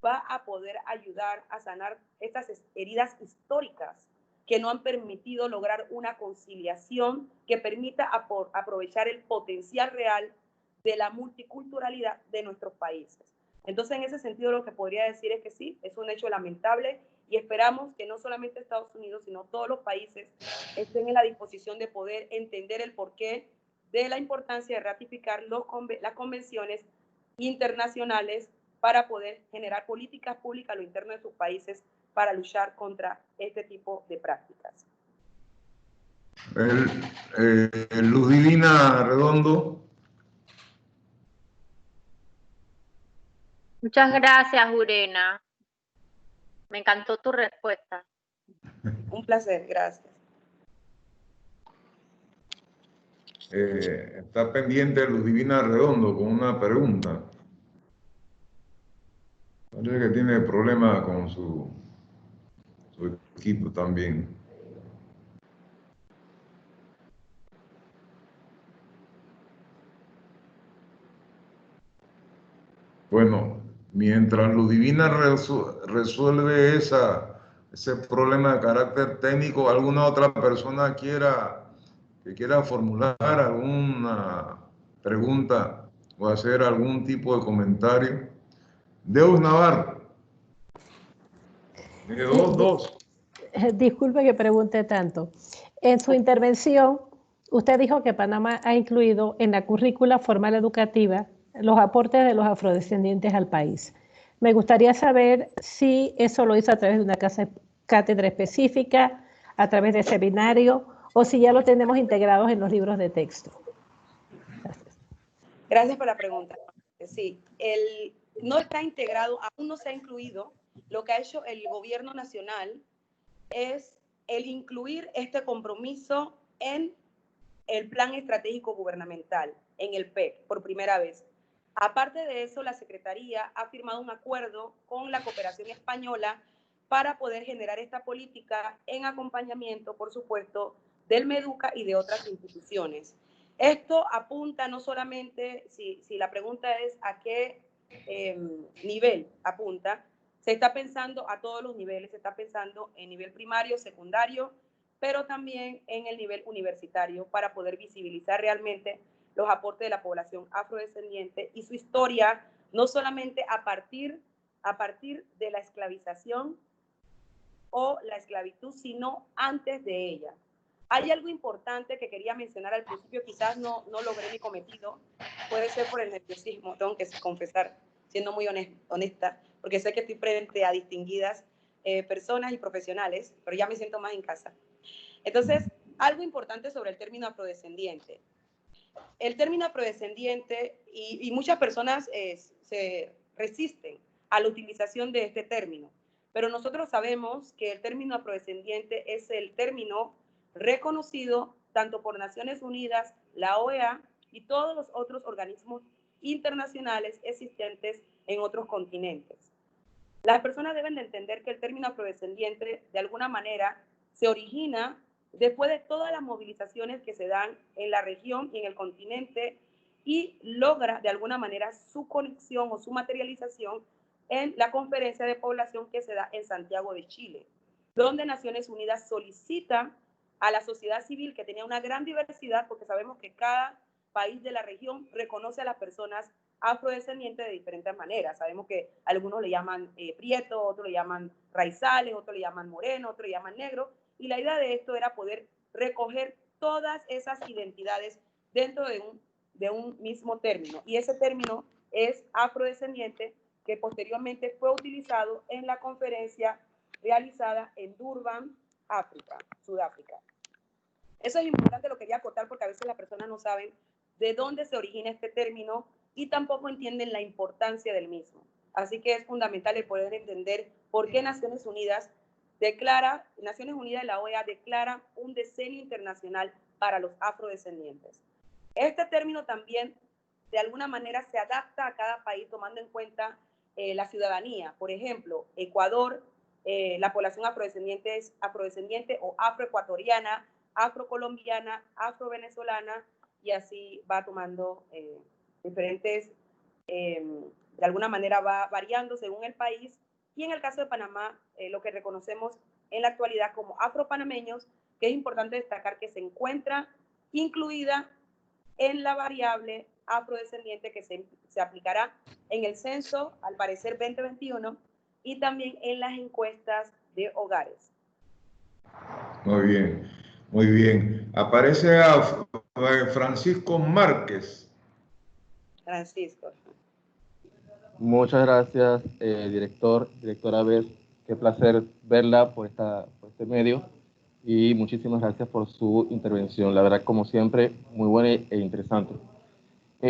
va a poder ayudar a sanar estas heridas históricas que no han permitido lograr una conciliación que permita aprovechar el potencial real de la multiculturalidad de nuestros países. Entonces, en ese sentido, lo que podría decir es que sí, es un hecho lamentable y esperamos que no solamente Estados Unidos, sino todos los países estén en la disposición de poder entender el porqué de la importancia de ratificar las convenciones internacionales para poder generar políticas públicas a lo interno de sus países para luchar contra este tipo de prácticas. Luz Divina Redondo. Muchas gracias, Urena. Me encantó tu respuesta. Un placer, gracias. Está pendiente Luz Divina Redondo con una pregunta. Parece que tiene problemas con su equipo también. Bueno, mientras Luz Divina resuelve ese problema de carácter técnico, ¿alguna otra persona que quiera formular alguna pregunta o hacer algún tipo de comentario? Deus Navarro. Dos. Disculpe que pregunte tanto. En su intervención, usted dijo que Panamá ha incluido en la currícula formal educativa los aportes de los afrodescendientes al país. Me gustaría saber si eso lo hizo a través de una cátedra específica, a través de seminario, o si ya lo tenemos integrados en los libros de texto. Gracias. Gracias por la pregunta. Sí, no está integrado, aún no se ha incluido. Lo que ha hecho el gobierno nacional es el incluir este compromiso en el Plan Estratégico Gubernamental, en el PEG, por primera vez. Aparte de eso, la Secretaría ha firmado un acuerdo con la cooperación española para poder generar esta política en acompañamiento, por supuesto, del MEDUCA y de otras instituciones. Esto apunta no solamente, si la pregunta es a qué nivel apunta, se está pensando a todos los niveles, se está pensando en nivel primario, secundario, pero también en el nivel universitario para poder visibilizar realmente los aportes de la población afrodescendiente y su historia, no solamente a partir de la esclavización o la esclavitud, sino antes de ella. Hay algo importante que quería mencionar al principio, quizás no logré mi cometido, puede ser por el nerviosismo, tengo que confesar, siendo muy honesta, porque sé que estoy frente a distinguidas personas y profesionales, pero ya me siento más en casa. Entonces, algo importante sobre el término afrodescendiente. El término afrodescendiente, y muchas personas se resisten a la utilización de este término, pero nosotros sabemos que el término afrodescendiente es el término reconocido tanto por Naciones Unidas, la OEA y todos los otros organismos internacionales existentes en otros continentes. Las personas deben de entender que el término afrodescendiente, de alguna manera, se origina después de todas las movilizaciones que se dan en la región y en el continente y logra de alguna manera su conexión o su materialización en la conferencia de población que se da en Santiago de Chile, donde Naciones Unidas solicita a la sociedad civil, que tenía una gran diversidad, porque sabemos que cada país de la región reconoce a las personas afrodescendientes de diferentes maneras. Sabemos que algunos le llaman prieto, otros le llaman raizales, otros le llaman moreno, otros le llaman negro, y la idea de esto era poder recoger todas esas identidades dentro de un mismo término. Y ese término es afrodescendiente, que posteriormente fue utilizado en la conferencia realizada en Durban, Sudáfrica. Eso es importante, lo quería acotar porque a veces las personas no saben de dónde se origina este término y tampoco entienden la importancia del mismo. Así que es fundamental el poder entender por qué Naciones Unidas y la OEA declara un decenio internacional para los afrodescendientes. Este término también, de alguna manera, se adapta a cada país tomando en cuenta la ciudadanía. Por ejemplo, Ecuador, la población afrodescendiente es afrodescendiente o afroecuatoriana, afrocolombiana, afrovenezolana, y así va tomando diferentes, de alguna manera va variando según el país. Y en el caso de Panamá, lo que reconocemos en la actualidad como afropanameños, que es importante destacar que se encuentra incluida en la variable afrodescendiente que se aplicará en el censo, al parecer 2021, y también en las encuestas de hogares. Muy bien, muy bien. Aparece a Francisco Márquez. Francisco. Muchas gracias, directora Beth. Qué placer verla por este medio y muchísimas gracias por su intervención. La verdad, como siempre, muy buena e interesante. Yo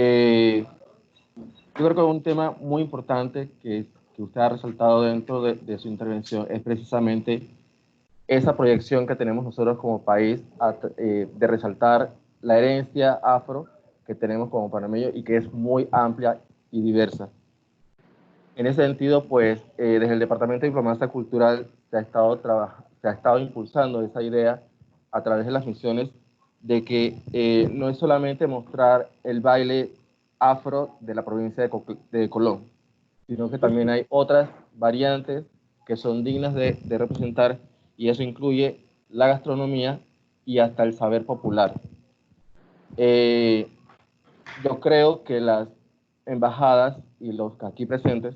creo que es un tema muy importante que que usted ha resaltado dentro de su intervención es precisamente esa proyección que tenemos nosotros como país de resaltar la herencia afro que tenemos como panameños y que es muy amplia y diversa. En ese sentido, pues, desde el Departamento de Diplomacia Cultural se ha estado impulsando esa idea a través de las misiones de que no es solamente mostrar el baile afro de la provincia de Colón, sino que también hay otras variantes que son dignas de representar, y eso incluye la gastronomía y hasta el saber popular. Yo creo que las embajadas y los aquí presentes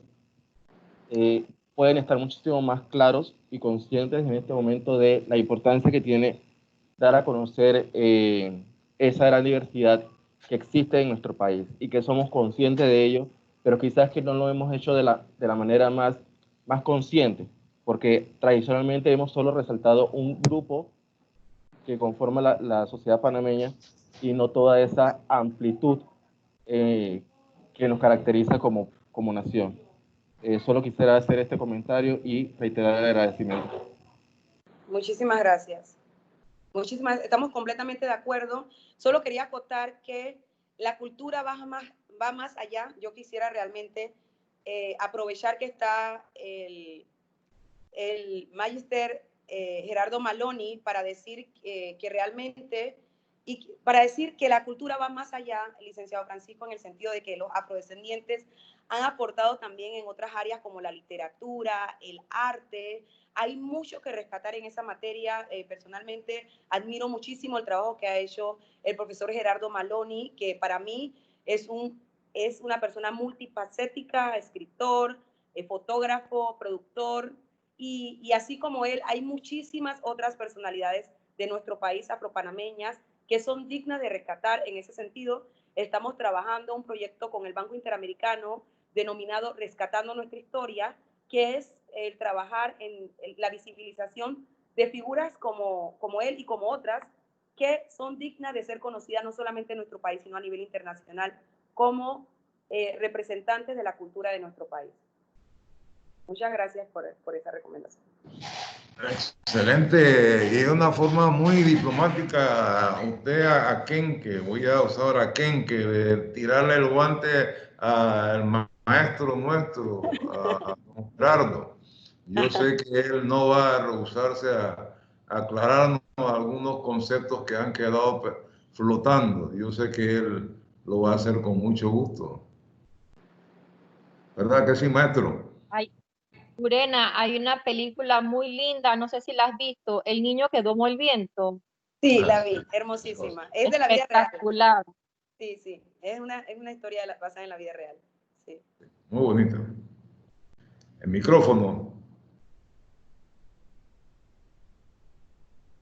pueden estar muchísimo más claros y conscientes en este momento de la importancia que tiene dar a conocer esa gran diversidad que existe en nuestro país y que somos conscientes de ello, pero quizás que no lo hemos hecho de la manera más consciente, porque tradicionalmente hemos solo resaltado un grupo que conforma la sociedad panameña y no toda esa amplitud que nos caracteriza como nación. Solo quisiera hacer este comentario y reiterar el agradecimiento. Muchísimas gracias. Estamos completamente de acuerdo. Solo quería acotar que la cultura va más allá. Yo quisiera realmente aprovechar que está el Magister Gerardo Maloni para decir que realmente, y para decir que la cultura va más allá, licenciado Francisco, en el sentido de que los afrodescendientes han aportado también en otras áreas como la literatura, el arte. Hay mucho que rescatar en esa materia. Personalmente admiro muchísimo el trabajo que ha hecho el profesor Gerardo Maloni, que para mí es una persona multifacética, escritor, fotógrafo, productor, y así como él, hay muchísimas otras personalidades de nuestro país afropanameñas que son dignas de rescatar. En ese sentido, estamos trabajando un proyecto con el Banco Interamericano denominado Rescatando Nuestra Historia, que es el trabajar en la visibilización de figuras como él y como otras que son dignas de ser conocidas no solamente en nuestro país, sino a nivel internacional como representantes de la cultura de nuestro país. Muchas gracias por esa recomendación. Excelente, y de una forma muy diplomática, usted a Kenke, voy a usar a Kenke, de tirarle el guante al maestro nuestro, a don Gerardo. Yo sé que él no va a rehusarse a aclararnos algunos conceptos que han quedado flotando. Yo sé que él lo va a hacer con mucho gusto. ¿Verdad que sí, maestro? Ay, Urena, hay una película muy linda, no sé si la has visto, El niño que domó el viento. Sí, la vi, hermosísima. Es de la vida real. Espectacular. Sí, sí, es una historia basada en la vida real. Sí. Muy bonita. El micrófono.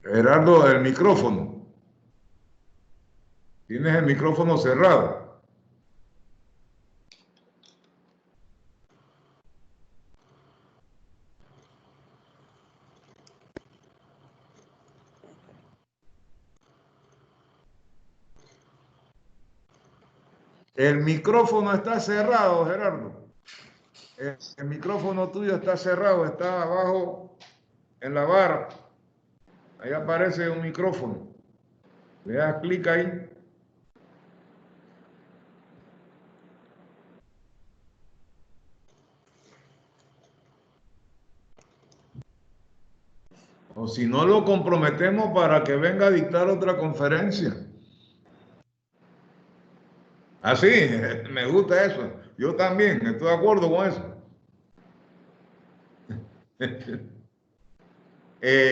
Gerardo, el micrófono. Tienes el micrófono cerrado. El micrófono está cerrado, Gerardo. El micrófono tuyo está cerrado, está abajo en la barra. Ahí aparece un micrófono. Le das clic ahí. O si no, lo comprometemos para que venga a dictar otra conferencia. Así, me gusta eso. Yo también estoy de acuerdo con eso.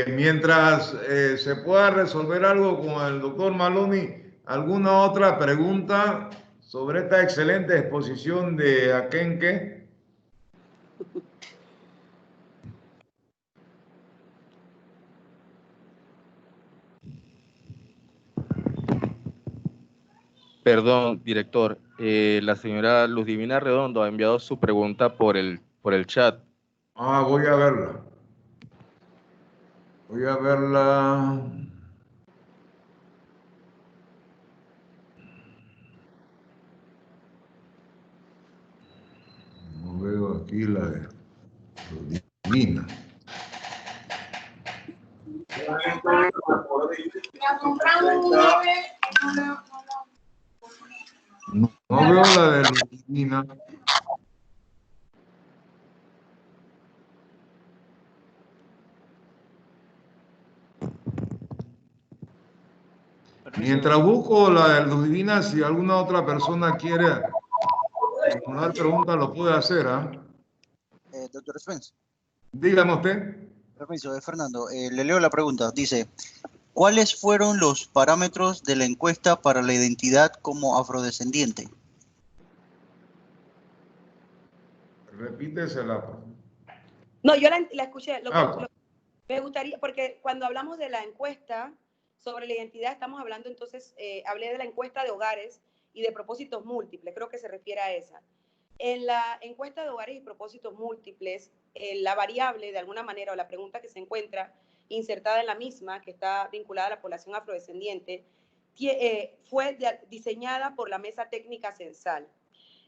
Mientras se pueda resolver algo con el doctor Maloni, ¿alguna otra pregunta sobre esta excelente exposición de Akenke? Perdón, director. La señora Luz Divina Redondo ha enviado su pregunta por el chat. Ah, voy a verla. Voy a verla. No veo aquí la de... No veo la de Ludivina. Mientras busco la de Ludivina, si alguna otra persona quiere formular preguntas, lo puede hacer, ¿ah? Doctor Spence. Dígame usted. Permiso, Fernando. Le leo la pregunta. Dice, ¿cuáles fueron los parámetros de la encuesta para la identidad como afrodescendiente? Repítesela. No, yo la escuché. Me gustaría, porque cuando hablamos de la encuesta sobre la identidad, estamos hablando entonces, hablé de la encuesta de hogares y de propósitos múltiples, creo que se refiere a esa. En la encuesta de hogares y propósitos múltiples, la variable, de alguna manera, o la pregunta que se encuentra insertada en la misma, que está vinculada a la población afrodescendiente, fue diseñada por la Mesa Técnica Censal.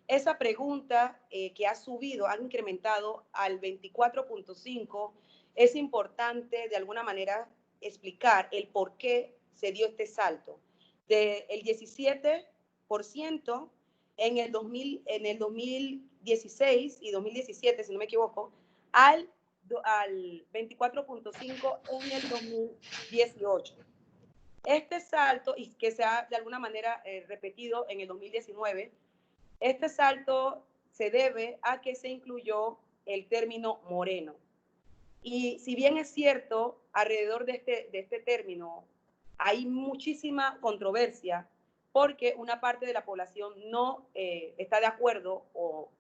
Esa pregunta que ha subido, ha incrementado al 24.5, es importante de alguna manera explicar el por qué se dio este salto. Del 17% en el 2016 y 2017, si no me equivoco, al 24.5 en el 2018. Este salto, y que se ha de alguna manera repetido en el 2019, este salto se debe a que se incluyó el término moreno. Y si bien es cierto, alrededor de este término hay muchísima controversia porque una parte de la población no está de acuerdo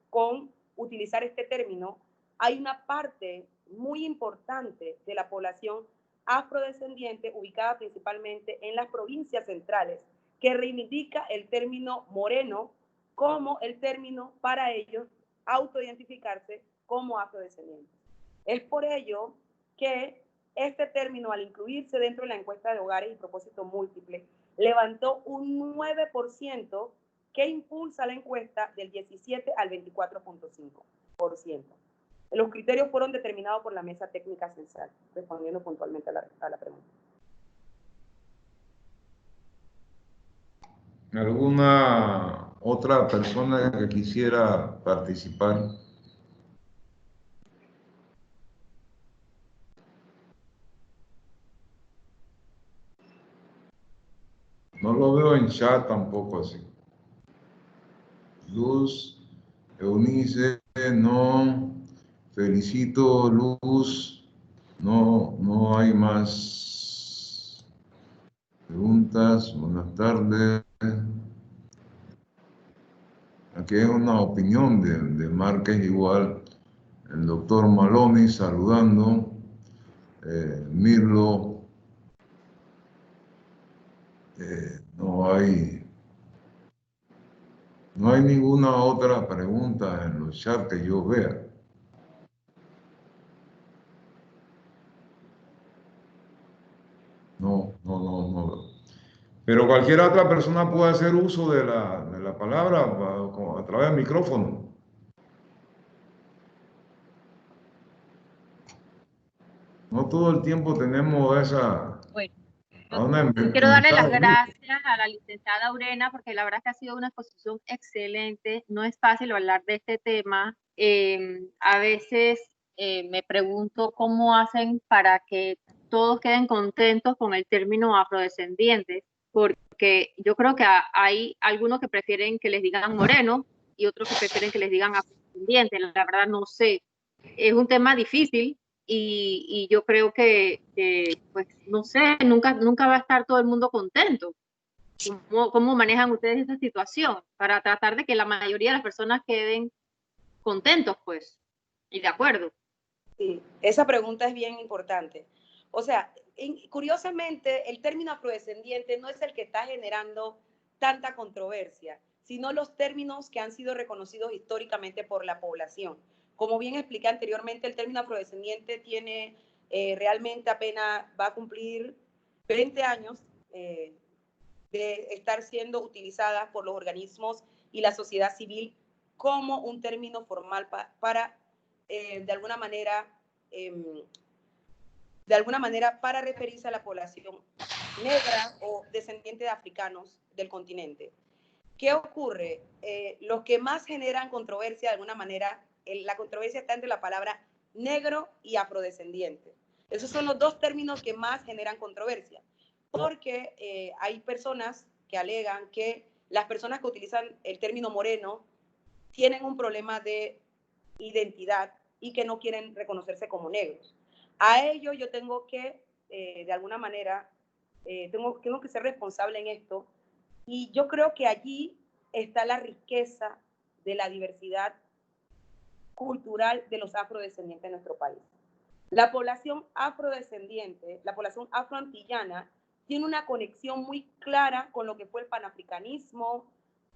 con utilizar este término, hay una parte muy importante de la población afrodescendiente ubicada principalmente en las provincias centrales que reivindica el término moreno como el término para ellos autoidentificarse como afrodescendientes. Es por ello que este término, al incluirse dentro de la encuesta de hogares y propósitos múltiples, levantó un 9% que impulsa la encuesta del 17 al 24.5%. Los criterios fueron determinados por la Mesa Técnica Censal, respondiendo puntualmente a la pregunta. ¿Alguna otra persona que quisiera participar? No lo veo en chat tampoco así. Luz, Eunice, no. Felicito, Luz. No hay más preguntas. Buenas tardes. Aquí hay una opinión de Márquez igual. El doctor Maloni saludando. Mirlo. No hay ninguna otra pregunta en los chats que yo vea. No. Pero cualquier otra persona puede hacer uso de la palabra a través del micrófono. No todo el tiempo tenemos esa... Bueno, yo quiero darle las gracias a la licenciada Urena porque la verdad es que ha sido una exposición excelente. No es fácil hablar de este tema. A veces me pregunto cómo hacen para que todos queden contentos con el término afrodescendientes, porque yo creo que hay algunos que prefieren que les digan moreno y otros que prefieren que les digan afrodescendientes. La verdad no sé. Es un tema difícil. Y yo creo que, pues, no sé, nunca va a estar todo el mundo contento. ¿Cómo manejan ustedes esa situación para tratar de que la mayoría de las personas queden contentos, pues, y de acuerdo? Sí, esa pregunta es bien importante. O sea, curiosamente, el término afrodescendiente no es el que está generando tanta controversia, sino los términos que han sido reconocidos históricamente por la población. Como bien expliqué anteriormente, el término afrodescendiente tiene realmente apenas va a cumplir 20 años de estar siendo utilizada por los organismos y la sociedad civil como un término formal para de alguna manera para referirse a la población negra o descendiente de africanos del continente. ¿Qué ocurre? Los que más generan controversia, de alguna manera, la controversia está entre la palabra negro y afrodescendiente. Esos son los dos términos que más generan controversia, porque hay personas que alegan que las personas que utilizan el término moreno tienen un problema de identidad y que no quieren reconocerse como negros. A ello yo tengo que, de alguna manera, tengo que ser responsable en esto, y yo creo que allí está la riqueza de la diversidad cultural de los afrodescendientes de nuestro país. La población afrodescendiente, la población afroantillana, tiene una conexión muy clara con lo que fue el panafricanismo,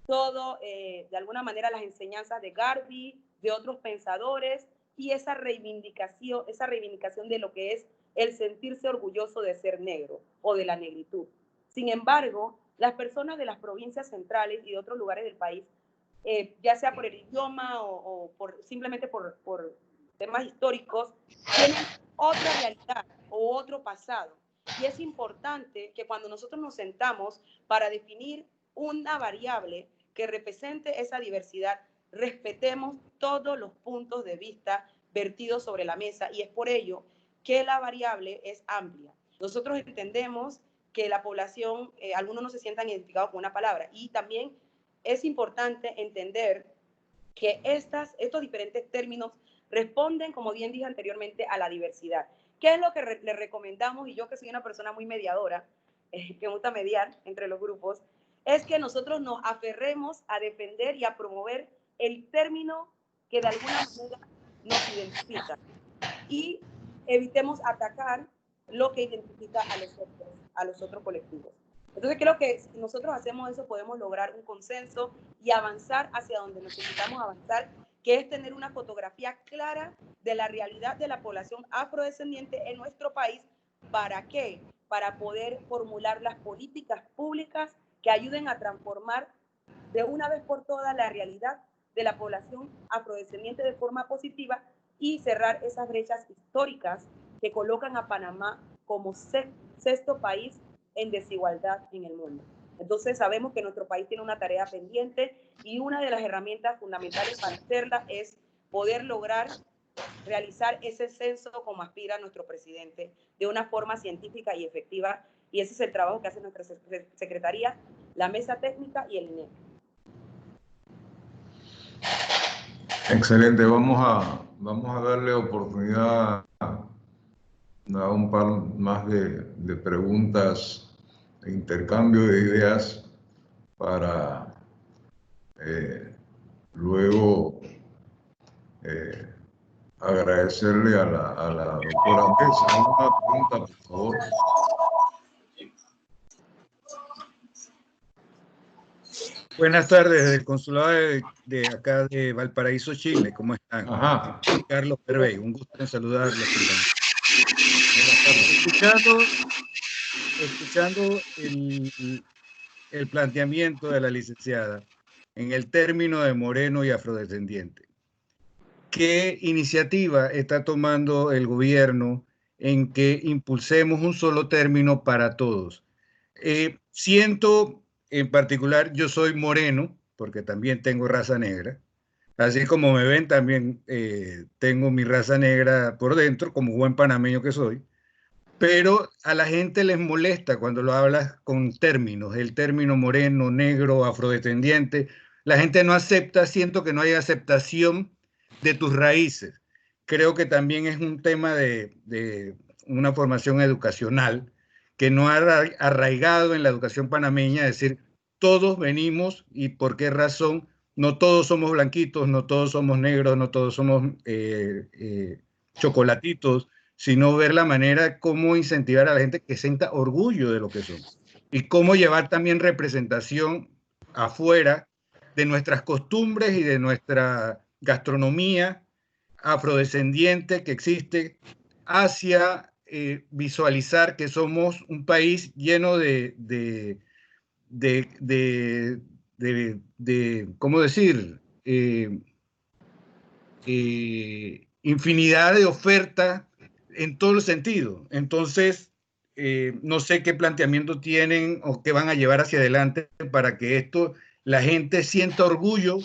todo, de alguna manera, las enseñanzas de Garvey, de otros pensadores, y esa reivindicación de lo que es el sentirse orgulloso de ser negro o de la negritud. Sin embargo, las personas de las provincias centrales y de otros lugares del país, ya sea por el idioma o simplemente por temas históricos, tienen otra realidad o otro pasado. Y es importante que cuando nosotros nos sentamos para definir una variable que represente esa diversidad, respetemos todos los puntos de vista vertidos sobre la mesa, y es por ello que la variable es amplia. Nosotros entendemos que la población, algunos no se sientan identificados con una palabra, y también es importante entender que estos diferentes términos responden, como bien dije anteriormente, a la diversidad. ¿Qué es lo que le recomendamos? Y yo, que soy una persona muy mediadora, que me gusta mediar entre los grupos, es que nosotros nos aferremos a defender y a promover el término que de alguna manera nos identifica, y evitemos atacar lo que identifica a los otros colectivos. Entonces creo que si nosotros hacemos eso, podemos lograr un consenso y avanzar hacia donde necesitamos avanzar, que es tener una fotografía clara de la realidad de la población afrodescendiente en nuestro país. ¿Para qué? Para poder formular las políticas públicas que ayuden a transformar de una vez por todas la realidad de la población afrodescendiente de forma positiva, y cerrar esas brechas históricas que colocan a Panamá como sexto país en desigualdad en el mundo. Entonces sabemos que nuestro país tiene una tarea pendiente, y una de las herramientas fundamentales para hacerla es poder lograr realizar ese censo como aspira nuestro presidente, de una forma científica y efectiva, y ese es el trabajo que hace nuestra Secretaría, la Mesa Técnica y el INEC. Excelente, vamos a darle oportunidad a un par más de preguntas, de intercambio de ideas, para luego agradecerle a la doctora Mesa. Una pregunta, por favor. Buenas tardes, desde el consulado de acá de Valparaíso, Chile. ¿Cómo están? Ajá. Carlos Pervey, un gusto en saludarlos. Escuchando el planteamiento de la licenciada en el término de moreno y afrodescendiente, ¿qué iniciativa está tomando el gobierno en que impulsemos un solo término para todos? Siento, en particular, yo soy moreno, porque también tengo raza negra. Así como me ven, también tengo mi raza negra por dentro, como buen panameño que soy. Pero a la gente les molesta cuando lo hablas con términos, el término moreno, negro, afrodescendiente. La gente no acepta, siento que no hay aceptación de tus raíces. Creo que también es un tema de una formación educacional que no ha arraigado en la educación panameña, es decir, todos venimos, y por qué razón, no todos somos blanquitos, no todos somos negros, no todos somos chocolatitos, sino ver la manera de cómo incentivar a la gente que sienta orgullo de lo que son, y cómo llevar también representación afuera de nuestras costumbres y de nuestra gastronomía afrodescendiente que existe, hacia visualizar que somos un país lleno de ¿cómo decir? Infinidad de ofertas en todos los sentidos. Entonces, no sé qué planteamiento tienen o qué van a llevar hacia adelante para que esto la gente sienta orgullo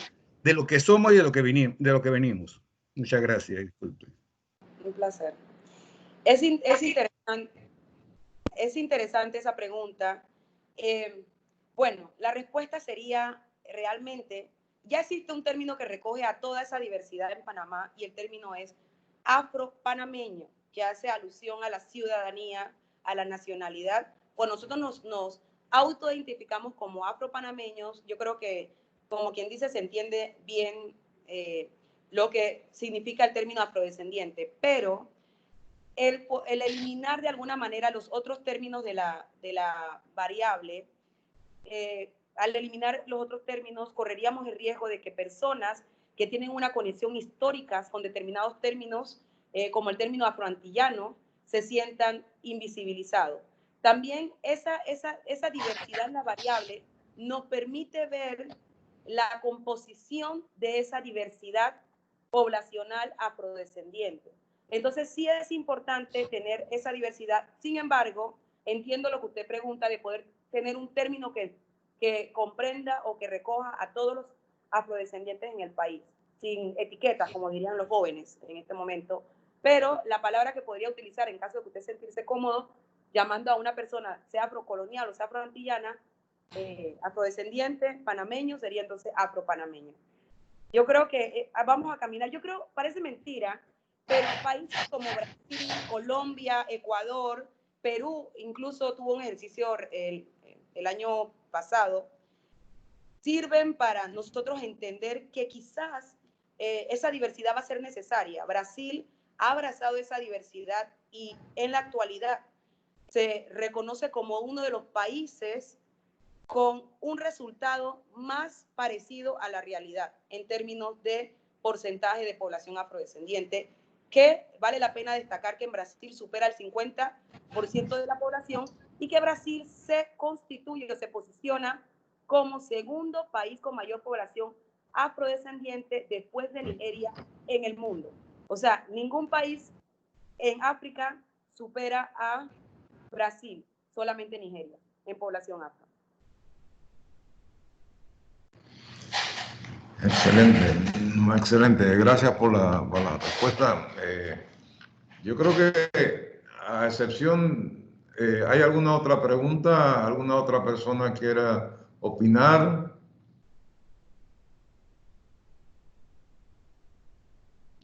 de lo que somos y de lo que venimos. Muchas gracias. Disculpe. Un placer. Es interesante esa pregunta. Bueno, la respuesta sería realmente, ya existe un término que recoge a toda esa diversidad en Panamá y el término es afro-panameño, que hace alusión a la ciudadanía, a la nacionalidad. Cuando nosotros nos autoidentificamos como afro-panameños, yo creo que, como quien dice, se entiende bien lo que significa el término afrodescendiente, pero el eliminar de alguna manera los otros términos de la variable, al eliminar los otros términos, correríamos el riesgo de que personas que tienen una conexión histórica con determinados términos, como el término afroantillano, se sientan invisibilizados. También esa diversidad en la variable nos permite ver la composición de esa diversidad poblacional afrodescendiente. Entonces sí es importante tener esa diversidad. Sin embargo, entiendo lo que usted pregunta de poder tener un término que comprenda o que recoja a todos los afrodescendientes en el país, sin etiquetas, como dirían los jóvenes en este momento. Pero la palabra que podría utilizar en caso de que usted sentirse cómodo llamando a una persona, sea afrocolonial o sea afroantillana, afrodescendiente, panameño, sería entonces afropanameño. Yo creo que vamos a caminar, yo creo, parece mentira, pero países como Brasil, Colombia, Ecuador, Perú, incluso tuvo un ejercicio el año pasado, sirven para nosotros entender que quizás esa diversidad va a ser necesaria. Brasil ha abrazado esa diversidad y en la actualidad se reconoce como uno de los países con un resultado más parecido a la realidad en términos de porcentaje de población afrodescendiente, que vale la pena destacar que en Brasil supera el 50% de la población y que Brasil se constituye o se posiciona como segundo país con mayor población afrodescendiente después de Nigeria en el mundo. O sea, ningún país en África supera a Brasil, solamente Nigeria, en población afro. Excelente. Gracias por la respuesta. Yo creo que, a excepción, ¿hay alguna otra pregunta? ¿Alguna otra persona quiera opinar?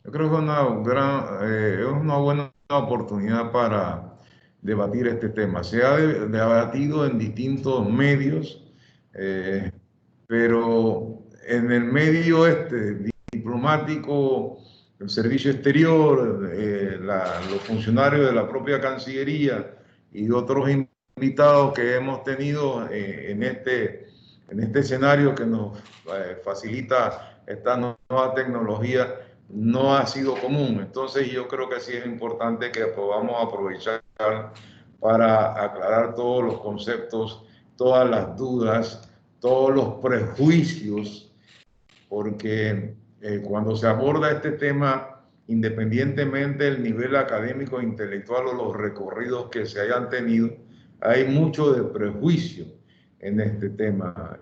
Yo creo que es una buena oportunidad para debatir este tema. Se ha debatido en distintos medios, pero en el medio diplomático, el servicio exterior, los funcionarios de la propia Cancillería y otros invitados que hemos tenido en este escenario que nos facilita esta nueva tecnología, no ha sido común. Entonces yo creo que sí es importante que podamos aprovechar para aclarar todos los conceptos, todas las dudas, todos los prejuicios, porque cuando se aborda este tema, independientemente del nivel académico e intelectual o los recorridos que se hayan tenido, hay mucho de prejuicio en este tema.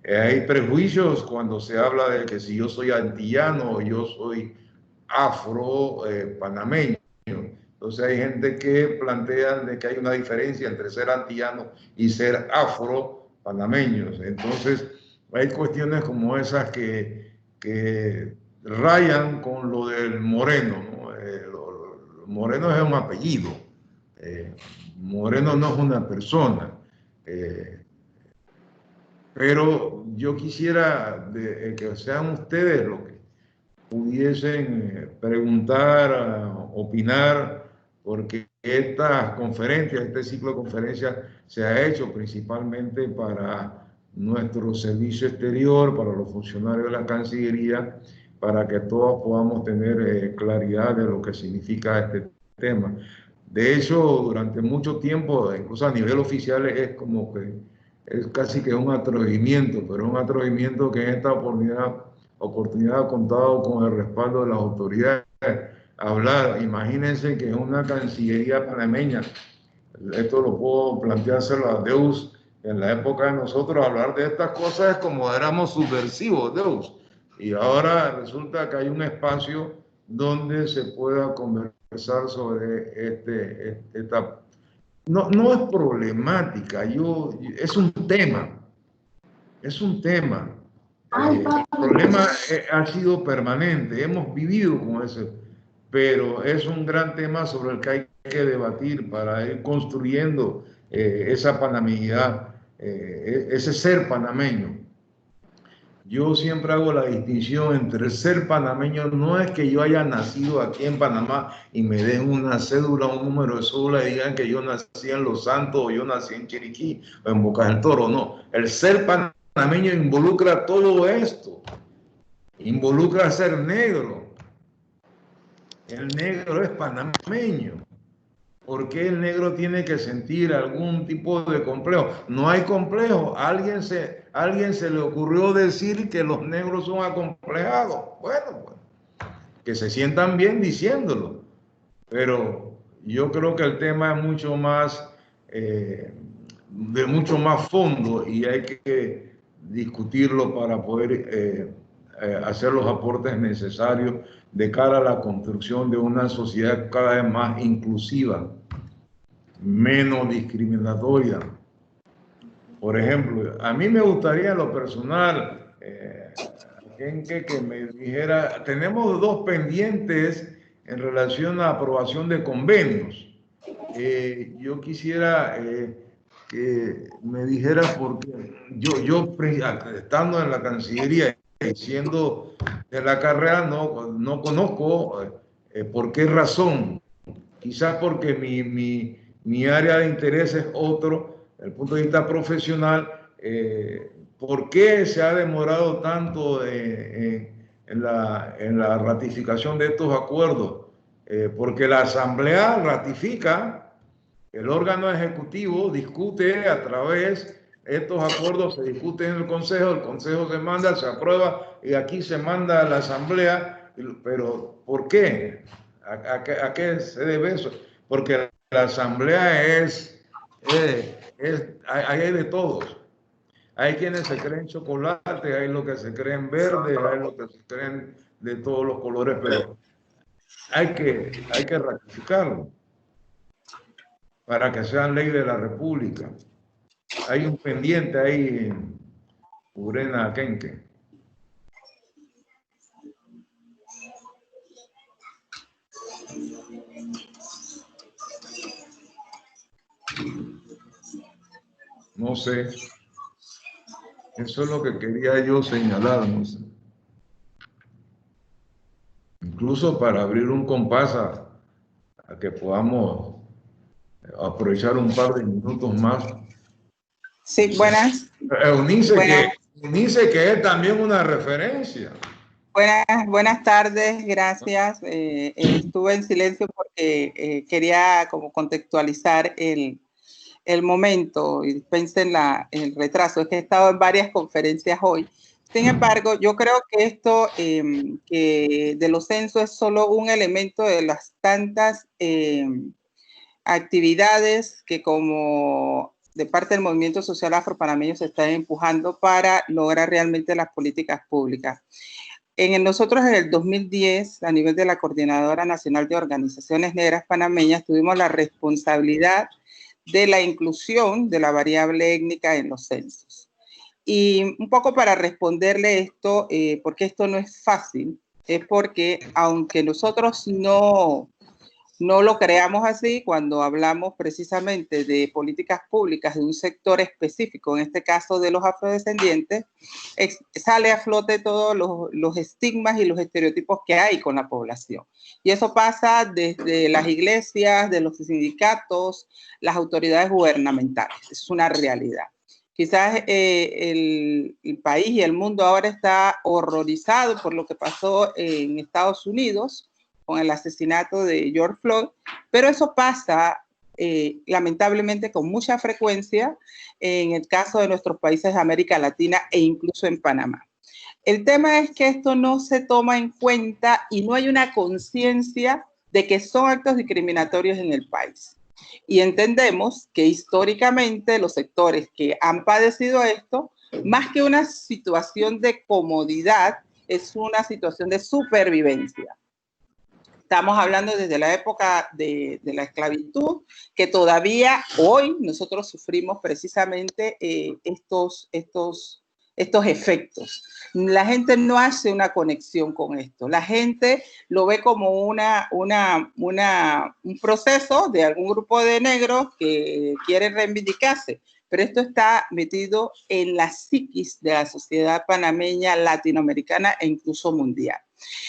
Hay prejuicios cuando se habla de que si yo soy antillano o yo soy afro-panameño. Entonces hay gente que plantea de que hay una diferencia entre ser antillano y ser afro-panameños. Entonces hay cuestiones como esas que rayan con lo del moreno, ¿no? Moreno es un apellido. Moreno no es una persona. Pero yo quisiera que sean ustedes los que pudiesen preguntar, opinar, porque estas conferencias, este ciclo de conferencias se ha hecho principalmente para nuestro servicio exterior, para los funcionarios de la Cancillería, para que todos podamos tener claridad de lo que significa este tema. De hecho, durante mucho tiempo, incluso a nivel oficial, es como que es casi que un atrevimiento, pero un atrevimiento que en esta oportunidad ha contado con el respaldo de las autoridades. Hablar, imagínense que una Cancillería panameña, esto lo puedo planteárselo a Deus, En la época de nosotros hablar de estas cosas es como éramos subversivos, Dios. Y ahora resulta que hay un espacio donde se pueda conversar sobre esta... No es problemática, es un tema. Es un tema. El problema ha sido permanente, hemos vivido con ese, pero es un gran tema sobre el que hay que debatir para ir construyendo esa panameñidad, ese ser panameño. Yo siempre hago la distinción entre ser panameño, no es que yo haya nacido aquí en Panamá y me den una cédula, un número de cédula y digan que yo nací en Los Santos o yo nací en Chiriquí o en Bocas del Toro, no. El ser panameño involucra todo esto, involucra ser negro. El negro es panameño. ¿Por qué el negro tiene que sentir algún tipo de complejo? No hay complejo. A alguien se le ocurrió decir que los negros son acomplejados. Bueno, pues, que se sientan bien diciéndolo. Pero yo creo que el tema es mucho más, de mucho más fondo y hay que discutirlo para poder hacer los aportes necesarios de cara a la construcción de una sociedad cada vez más inclusiva, menos discriminatoria. Por ejemplo, a mí me gustaría en lo personal que me dijera, tenemos dos pendientes en relación a aprobación de convenios. Yo quisiera que me dijera, porque yo estando en la Cancillería y siendo de la carrera, no conozco por qué razón. Quizás porque mi área de interés es otro, desde el punto de vista profesional. ¿Por qué se ha demorado tanto en la ratificación de estos acuerdos? Porque la Asamblea ratifica, el órgano ejecutivo discute a través, estos acuerdos se discuten en el Consejo se manda, se aprueba y aquí se manda a la Asamblea. Pero ¿por qué? ¿A qué se debe eso? Porque la Asamblea hay de todos. Hay quienes se creen chocolate, hay los que se creen verde, hay los que se creen de todos los colores, pero hay que ratificarlo para que sea ley de la República. Hay un pendiente ahí en Urena Kenque. No sé. Eso es lo que quería yo señalar, no sé. Incluso para abrir un compás a que podamos aprovechar un par de minutos más. Sí, buenas. Eunice, que es también una referencia. Buenas tardes, gracias. Estuve en silencio porque quería como contextualizar el momento y dispensen el retraso. Es que he estado en varias conferencias hoy. Sin embargo, yo creo que esto que de los censos es solo un elemento de las tantas actividades que como de parte del movimiento social afropanameño se están empujando para lograr realmente las políticas públicas. Nosotros en el 2010, a nivel de la Coordinadora Nacional de Organizaciones Negras Panameñas, tuvimos la responsabilidad de la inclusión de la variable étnica en los censos. Y un poco para responderle esto, porque esto no es fácil, es porque aunque nosotros no lo creamos así, cuando hablamos precisamente de políticas públicas de un sector específico, en este caso de los afrodescendientes, sale a flote todos los estigmas y los estereotipos que hay con la población. Y eso pasa desde las iglesias, de los sindicatos, las autoridades gubernamentales. Es una realidad. Quizás el país y el mundo ahora está horrorizado por lo que pasó en Estados Unidos, con el asesinato de George Floyd, pero eso pasa lamentablemente con mucha frecuencia en el caso de nuestros países de América Latina e incluso en Panamá. El tema es que esto no se toma en cuenta y no hay una conciencia de que son actos discriminatorios en el país. Y entendemos que históricamente los sectores que han padecido esto, más que una situación de comodidad, es una situación de supervivencia. Estamos hablando desde la época de la esclavitud, que todavía hoy nosotros sufrimos precisamente estos efectos. La gente no hace una conexión con esto. La gente lo ve como un proceso de algún grupo de negros que quiere reivindicarse, pero esto está metido en la psiquis de la sociedad panameña, latinoamericana e incluso mundial.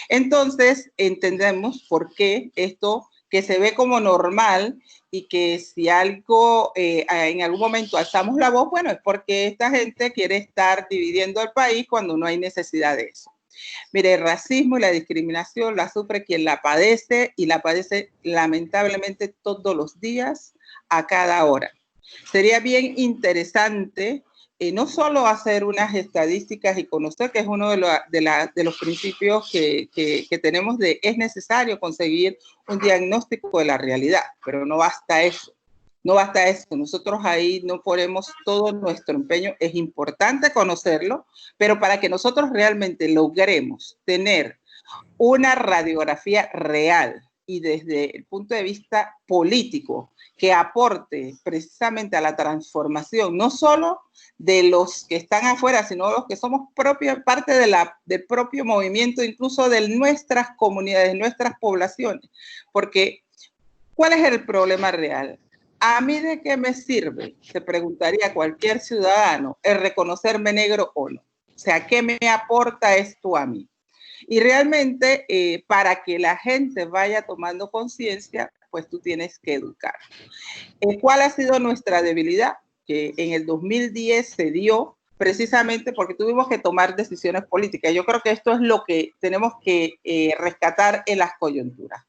Entonces, entendemos por qué esto que se ve como normal y que si algo, en algún momento alzamos la voz, bueno, es porque esta gente quiere estar dividiendo el país cuando no hay necesidad de eso. Mire, el racismo y la discriminación la sufre quien la padece y la padece lamentablemente todos los días, a cada hora. Sería bien interesante no solo hacer unas estadísticas y conocer, que es uno de los principios que tenemos es necesario conseguir un diagnóstico de la realidad, pero no basta eso. No basta eso, nosotros ahí no ponemos todo nuestro empeño, es importante conocerlo, pero para que nosotros realmente logremos tener una radiografía real y desde el punto de vista político que aporte precisamente a la transformación, no solo de los que están afuera, sino los que somos parte del propio movimiento, incluso de nuestras comunidades, de nuestras poblaciones. Porque, ¿cuál es el problema real? ¿A mí de qué me sirve? Se preguntaría cualquier ciudadano, el reconocerme negro o no. O sea, ¿qué me aporta esto a mí? Y realmente, para que la gente vaya tomando conciencia, pues tú tienes que educar. ¿Cuál ha sido nuestra debilidad? Que en el 2010 se dio precisamente porque tuvimos que tomar decisiones políticas. Yo creo que esto es lo que tenemos que rescatar en las coyunturas.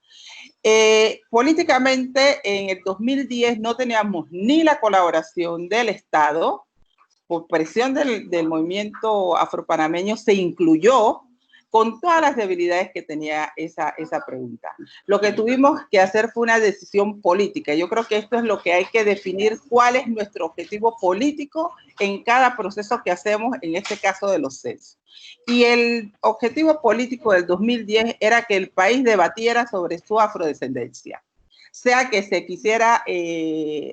Políticamente, en el 2010 no teníamos ni la colaboración del Estado. Por presión del movimiento afropanameño se incluyó con todas las debilidades que tenía esa pregunta. Lo que tuvimos que hacer fue una decisión política. Yo creo que esto es lo que hay que definir, cuál es nuestro objetivo político en cada proceso que hacemos, en este caso de los censos. Y el objetivo político del 2010 era que el país debatiera sobre su afrodescendencia, sea que se quisiera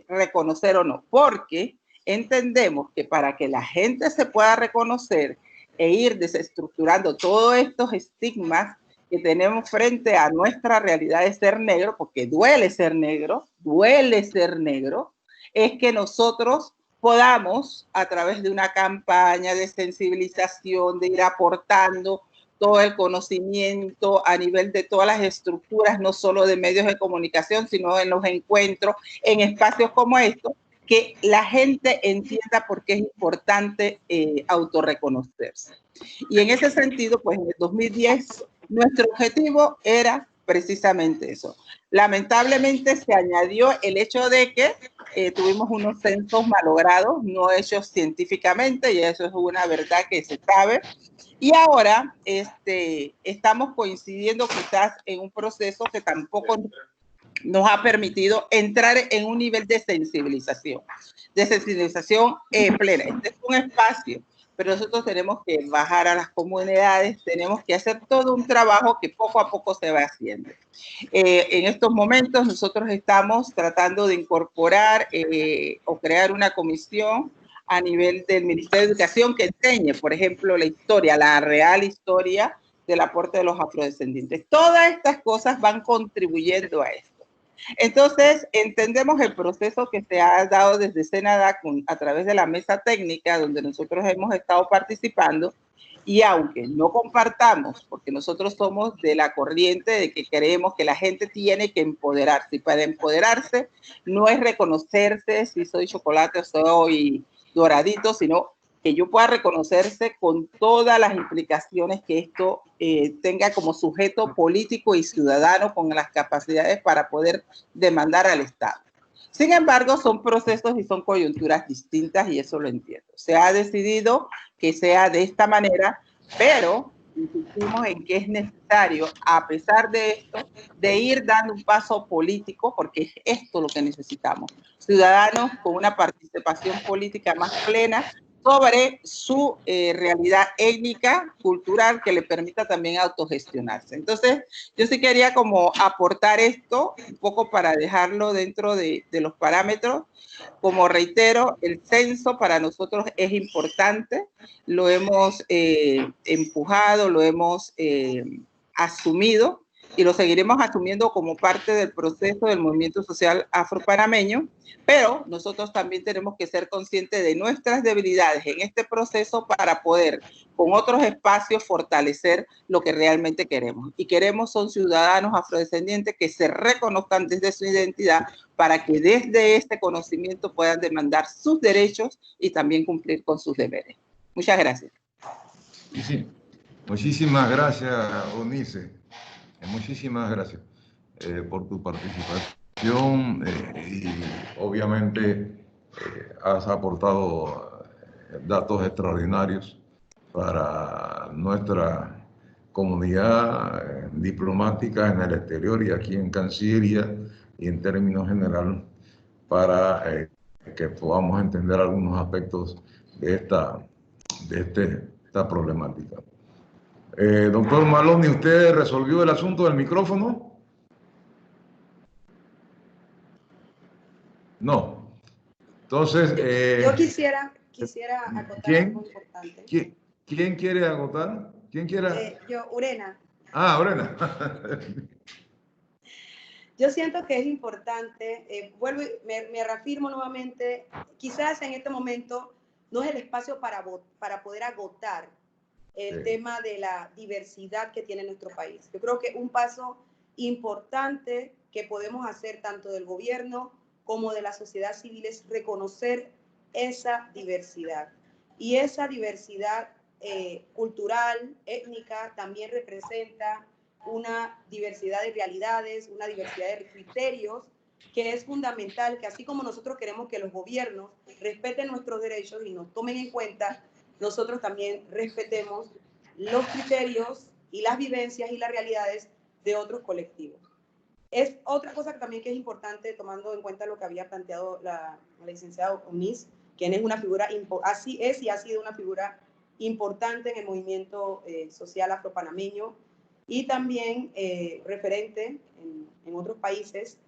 reconocer o no, porque entendemos que para que la gente se pueda reconocer e ir desestructurando todos estos estigmas que tenemos frente a nuestra realidad de ser negro, porque duele ser negro, es que nosotros podamos, a través de una campaña de sensibilización, de ir aportando todo el conocimiento a nivel de todas las estructuras, no solo de medios de comunicación, sino en los encuentros, en espacios como estos, que la gente entienda por qué es importante autorreconocerse. Y en ese sentido, pues en el 2010, nuestro objetivo era precisamente eso. Lamentablemente se añadió el hecho de que tuvimos unos censos malogrados, no hechos científicamente, y eso es una verdad que se sabe. Y ahora estamos coincidiendo quizás en un proceso que tampoco nos ha permitido entrar en un nivel de sensibilización plena. Este es un espacio, pero nosotros tenemos que bajar a las comunidades, tenemos que hacer todo un trabajo que poco a poco se va haciendo. En estos momentos nosotros estamos tratando de incorporar o crear una comisión a nivel del Ministerio de Educación que enseñe, por ejemplo, la historia, la real historia del aporte de los afrodescendientes. Todas estas cosas van contribuyendo a esto. Entonces, entendemos el proceso que se ha dado desde Senadac a través de la mesa técnica donde nosotros hemos estado participando, y aunque no compartamos, porque nosotros somos de la corriente de que creemos que la gente tiene que empoderarse, y para empoderarse no es reconocerse si soy chocolate o soy doradito, sino que yo pueda reconocerse con todas las implicaciones que esto tenga como sujeto político y ciudadano con las capacidades para poder demandar al Estado. Sin embargo, son procesos y son coyunturas distintas y eso lo entiendo. Se ha decidido que sea de esta manera, pero insistimos en que es necesario, a pesar de esto, de ir dando un paso político, porque es esto lo que necesitamos. Ciudadanos con una participación política más plena sobre su realidad étnica, cultural, que le permita también autogestionarse. Entonces, yo sí quería como aportar esto un poco para dejarlo dentro de los parámetros. Como reitero, el censo para nosotros es importante, lo hemos empujado, lo hemos asumido y lo seguiremos asumiendo como parte del proceso del movimiento social afropanameño, pero nosotros también tenemos que ser conscientes de nuestras debilidades en este proceso para poder con otros espacios fortalecer lo que realmente queremos. Y queremos son ciudadanos afrodescendientes que se reconozcan desde su identidad para que desde este conocimiento puedan demandar sus derechos y también cumplir con sus deberes. Muchas gracias. Sí. Muchísimas gracias, Eunice. Muchísimas gracias por tu participación y obviamente has aportado datos extraordinarios para nuestra comunidad diplomática en el exterior y aquí en Cancillería y en términos generales para que podamos entender algunos aspectos de esta problemática. Doctor Maloney, ¿usted resolvió el asunto del micrófono? No. Entonces... yo quisiera acotar algo importante. ¿Quién quiere agotar? ¿Quién quiere? Yo, Urena. Ah, Urena. Yo siento que es importante, vuelvo y me reafirmo nuevamente, quizás en este momento no es el espacio para poder agotar el tema de la diversidad que tiene nuestro país. Yo creo que un paso importante que podemos hacer tanto del gobierno como de la sociedad civil es reconocer esa diversidad. Y esa diversidad cultural, étnica, también representa una diversidad de realidades, una diversidad de criterios, que es fundamental que así como nosotros queremos que los gobiernos respeten nuestros derechos y nos tomen en cuenta, nosotros también respetemos los criterios y las vivencias y las realidades de otros colectivos. Es otra cosa también que es importante, tomando en cuenta lo que había planteado la licenciada Eunice, quien es una figura, así es y ha sido una figura importante en el movimiento social afropanameño y también referente en otros países.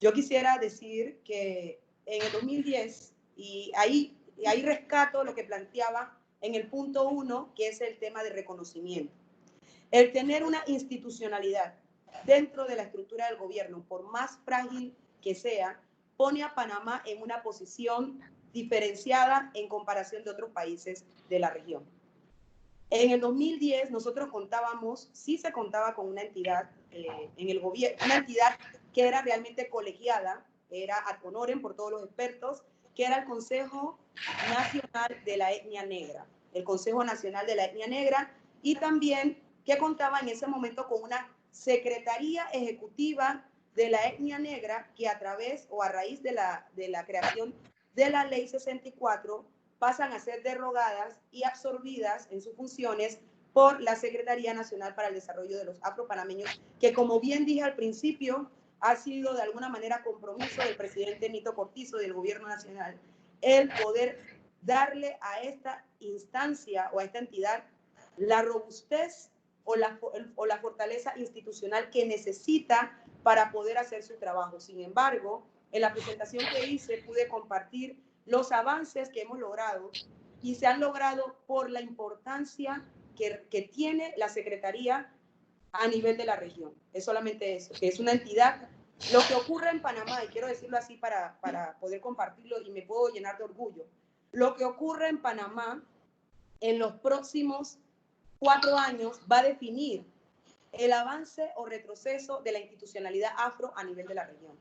Yo quisiera decir que en el 2010, y ahí rescato lo que planteaba en el punto 1, que es el tema de reconocimiento. El tener una institucionalidad dentro de la estructura del gobierno, por más frágil que sea, pone a Panamá en una posición diferenciada en comparación de otros países de la región. En el 2010 nosotros sí se contaba con una entidad en el gobierno, una entidad que era realmente colegiada, era ad honorem por todos los expertos, que era el Consejo Nacional de la Etnia Negra, el Consejo Nacional de la Etnia Negra, y también que contaba en ese momento con una Secretaría Ejecutiva de la Etnia Negra que a través o a raíz de la creación de la Ley 64 pasan a ser derogadas y absorbidas en sus funciones por la Secretaría Nacional para el Desarrollo de los Afropanameños, que como bien dije al principio, ha sido de alguna manera compromiso del presidente Nito Cortizo y del gobierno nacional el poder darle a esta instancia o a esta entidad la robustez o la fortaleza institucional que necesita para poder hacer su trabajo. Sin embargo, en la presentación que hice pude compartir los avances que hemos logrado y se han logrado por la importancia que tiene la Secretaría a nivel de la región. Es solamente eso, que es una entidad. Lo que ocurre en Panamá, y quiero decirlo así para poder compartirlo y me puedo llenar de orgullo, lo que ocurre en Panamá en los próximos 4 años va a definir el avance o retroceso de la institucionalidad afro a nivel de la región.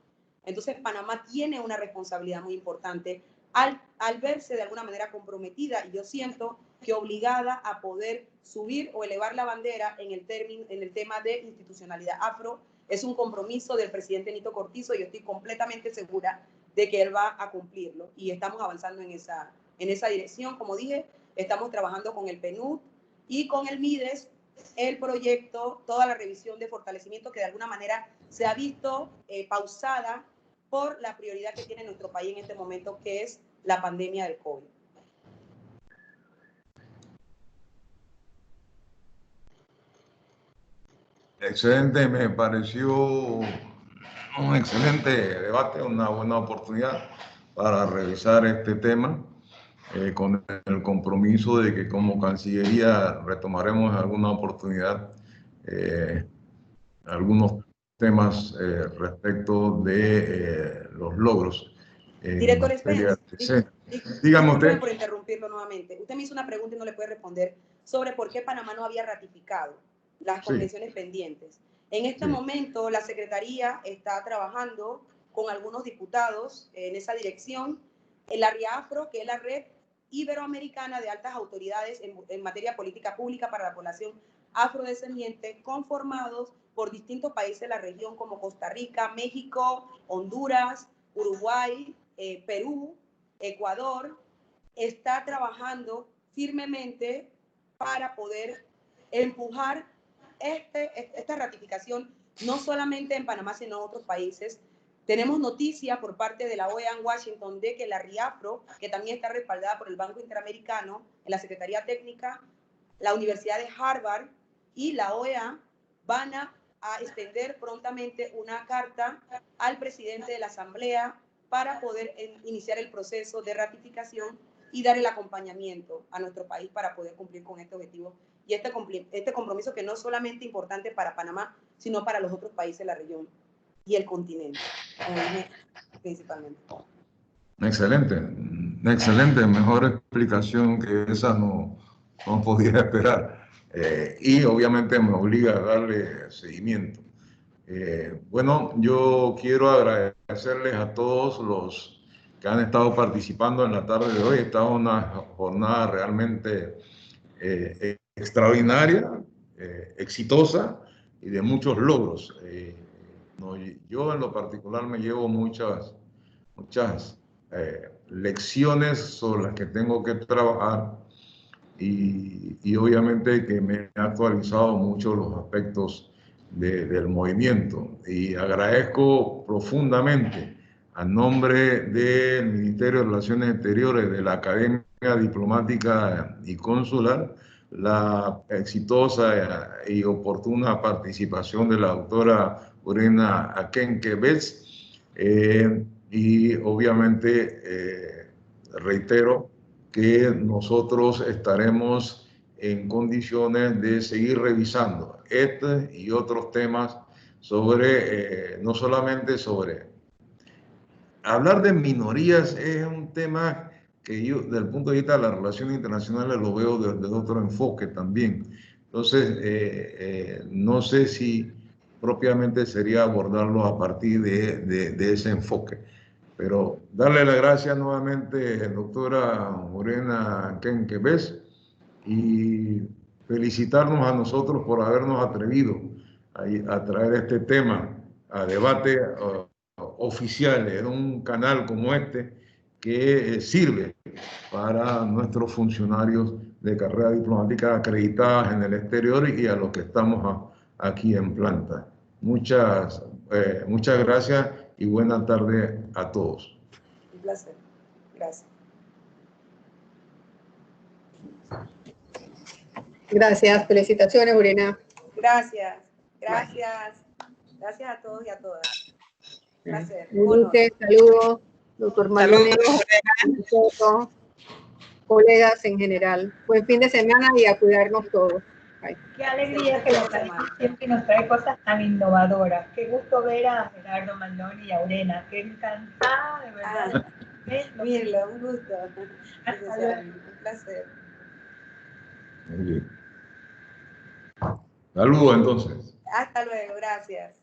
Entonces, Panamá tiene una responsabilidad muy importante al verse de alguna manera comprometida, y yo siento que obligada a poder subir o elevar la bandera en el tema de institucionalidad afro. Es un compromiso del presidente Nito Cortizo y yo estoy completamente segura de que él va a cumplirlo y estamos avanzando en esa dirección. Como dije, estamos trabajando con el PNUD y con el MIDES el proyecto, toda la revisión de fortalecimiento que de alguna manera se ha visto pausada por la prioridad que tiene nuestro país en este momento, que es la pandemia del COVID. Excelente, me pareció un excelente debate, una buena oportunidad para revisar este tema, con el compromiso de que como Cancillería retomaremos en alguna oportunidad algunos temas respecto de los logros. Director Spence, dígame usted. por interrumpirlo nuevamente. Usted me hizo una pregunta y no le puede responder sobre por qué Panamá no había ratificado las convenciones pendientes. En este momento, la Secretaría está trabajando con algunos diputados en esa dirección. La RIAFRO, que es la Red Iberoamericana de Altas Autoridades en materia política pública para la población afrodescendiente, conformados por distintos países de la región como Costa Rica, México, Honduras, Uruguay, Perú, Ecuador, está trabajando firmemente para poder empujar esta ratificación, no solamente en Panamá, sino en otros países. Tenemos noticia por parte de la OEA en Washington de que la RIAFRO, que también está respaldada por el Banco Interamericano, en la Secretaría Técnica, la Universidad de Harvard y la OEA van a extender prontamente una carta al presidente de la Asamblea para poder iniciar el proceso de ratificación y dar el acompañamiento a nuestro país para poder cumplir con este objetivo y este compromiso que no es solamente importante para Panamá, sino para los otros países de la región y el continente, principalmente. Excelente, excelente, mejor explicación que esa no podía esperar. Y obviamente me obliga a darle seguimiento. Bueno, yo quiero agradecerles a todos los que han estado participando en la tarde de hoy. Esta es una jornada realmente extraordinaria, exitosa y de muchos logros. Yo en lo particular me llevo muchas lecciones sobre las que tengo que trabajar y obviamente que me he actualizado mucho los aspectos del movimiento y agradezco profundamente a nombre del Ministerio de Relaciones Exteriores, de la Academia Diplomática y Consular, la exitosa y oportuna participación de la doctora Urena Akenke Betts, y obviamente reitero que nosotros estaremos en condiciones de seguir revisando este y otros temas sobre, no solamente sobre... Hablar de minorías es un tema que yo, desde el punto de vista de las relaciones internacionales, lo veo desde otro enfoque también. Entonces, no sé si propiamente sería abordarlo a partir de ese enfoque. Pero darle las gracias nuevamente, doctora Morena Akenke Betts, y felicitarnos a nosotros por habernos atrevido a traer este tema a debate oficial en un canal como este que sirve para nuestros funcionarios de carrera diplomática acreditadas en el exterior y a los que estamos aquí en planta. Muchas gracias y buena tarde a todos. Un placer. Gracias. Gracias. Felicitaciones, Urena. Gracias. Gracias. Gracias a todos y a todas. Un placer. Saludos, doctor Malone, colegas en general. Buen fin de semana y a cuidarnos todos. Bye. Qué alegría que la país siempre nos trae cosas tan innovadoras. Qué gusto ver a Gerardo Malone y a Urena. Qué encantada, de verdad. Mirlo, un gusto. Un placer. Muy bien. Saludos entonces. Hasta luego, gracias.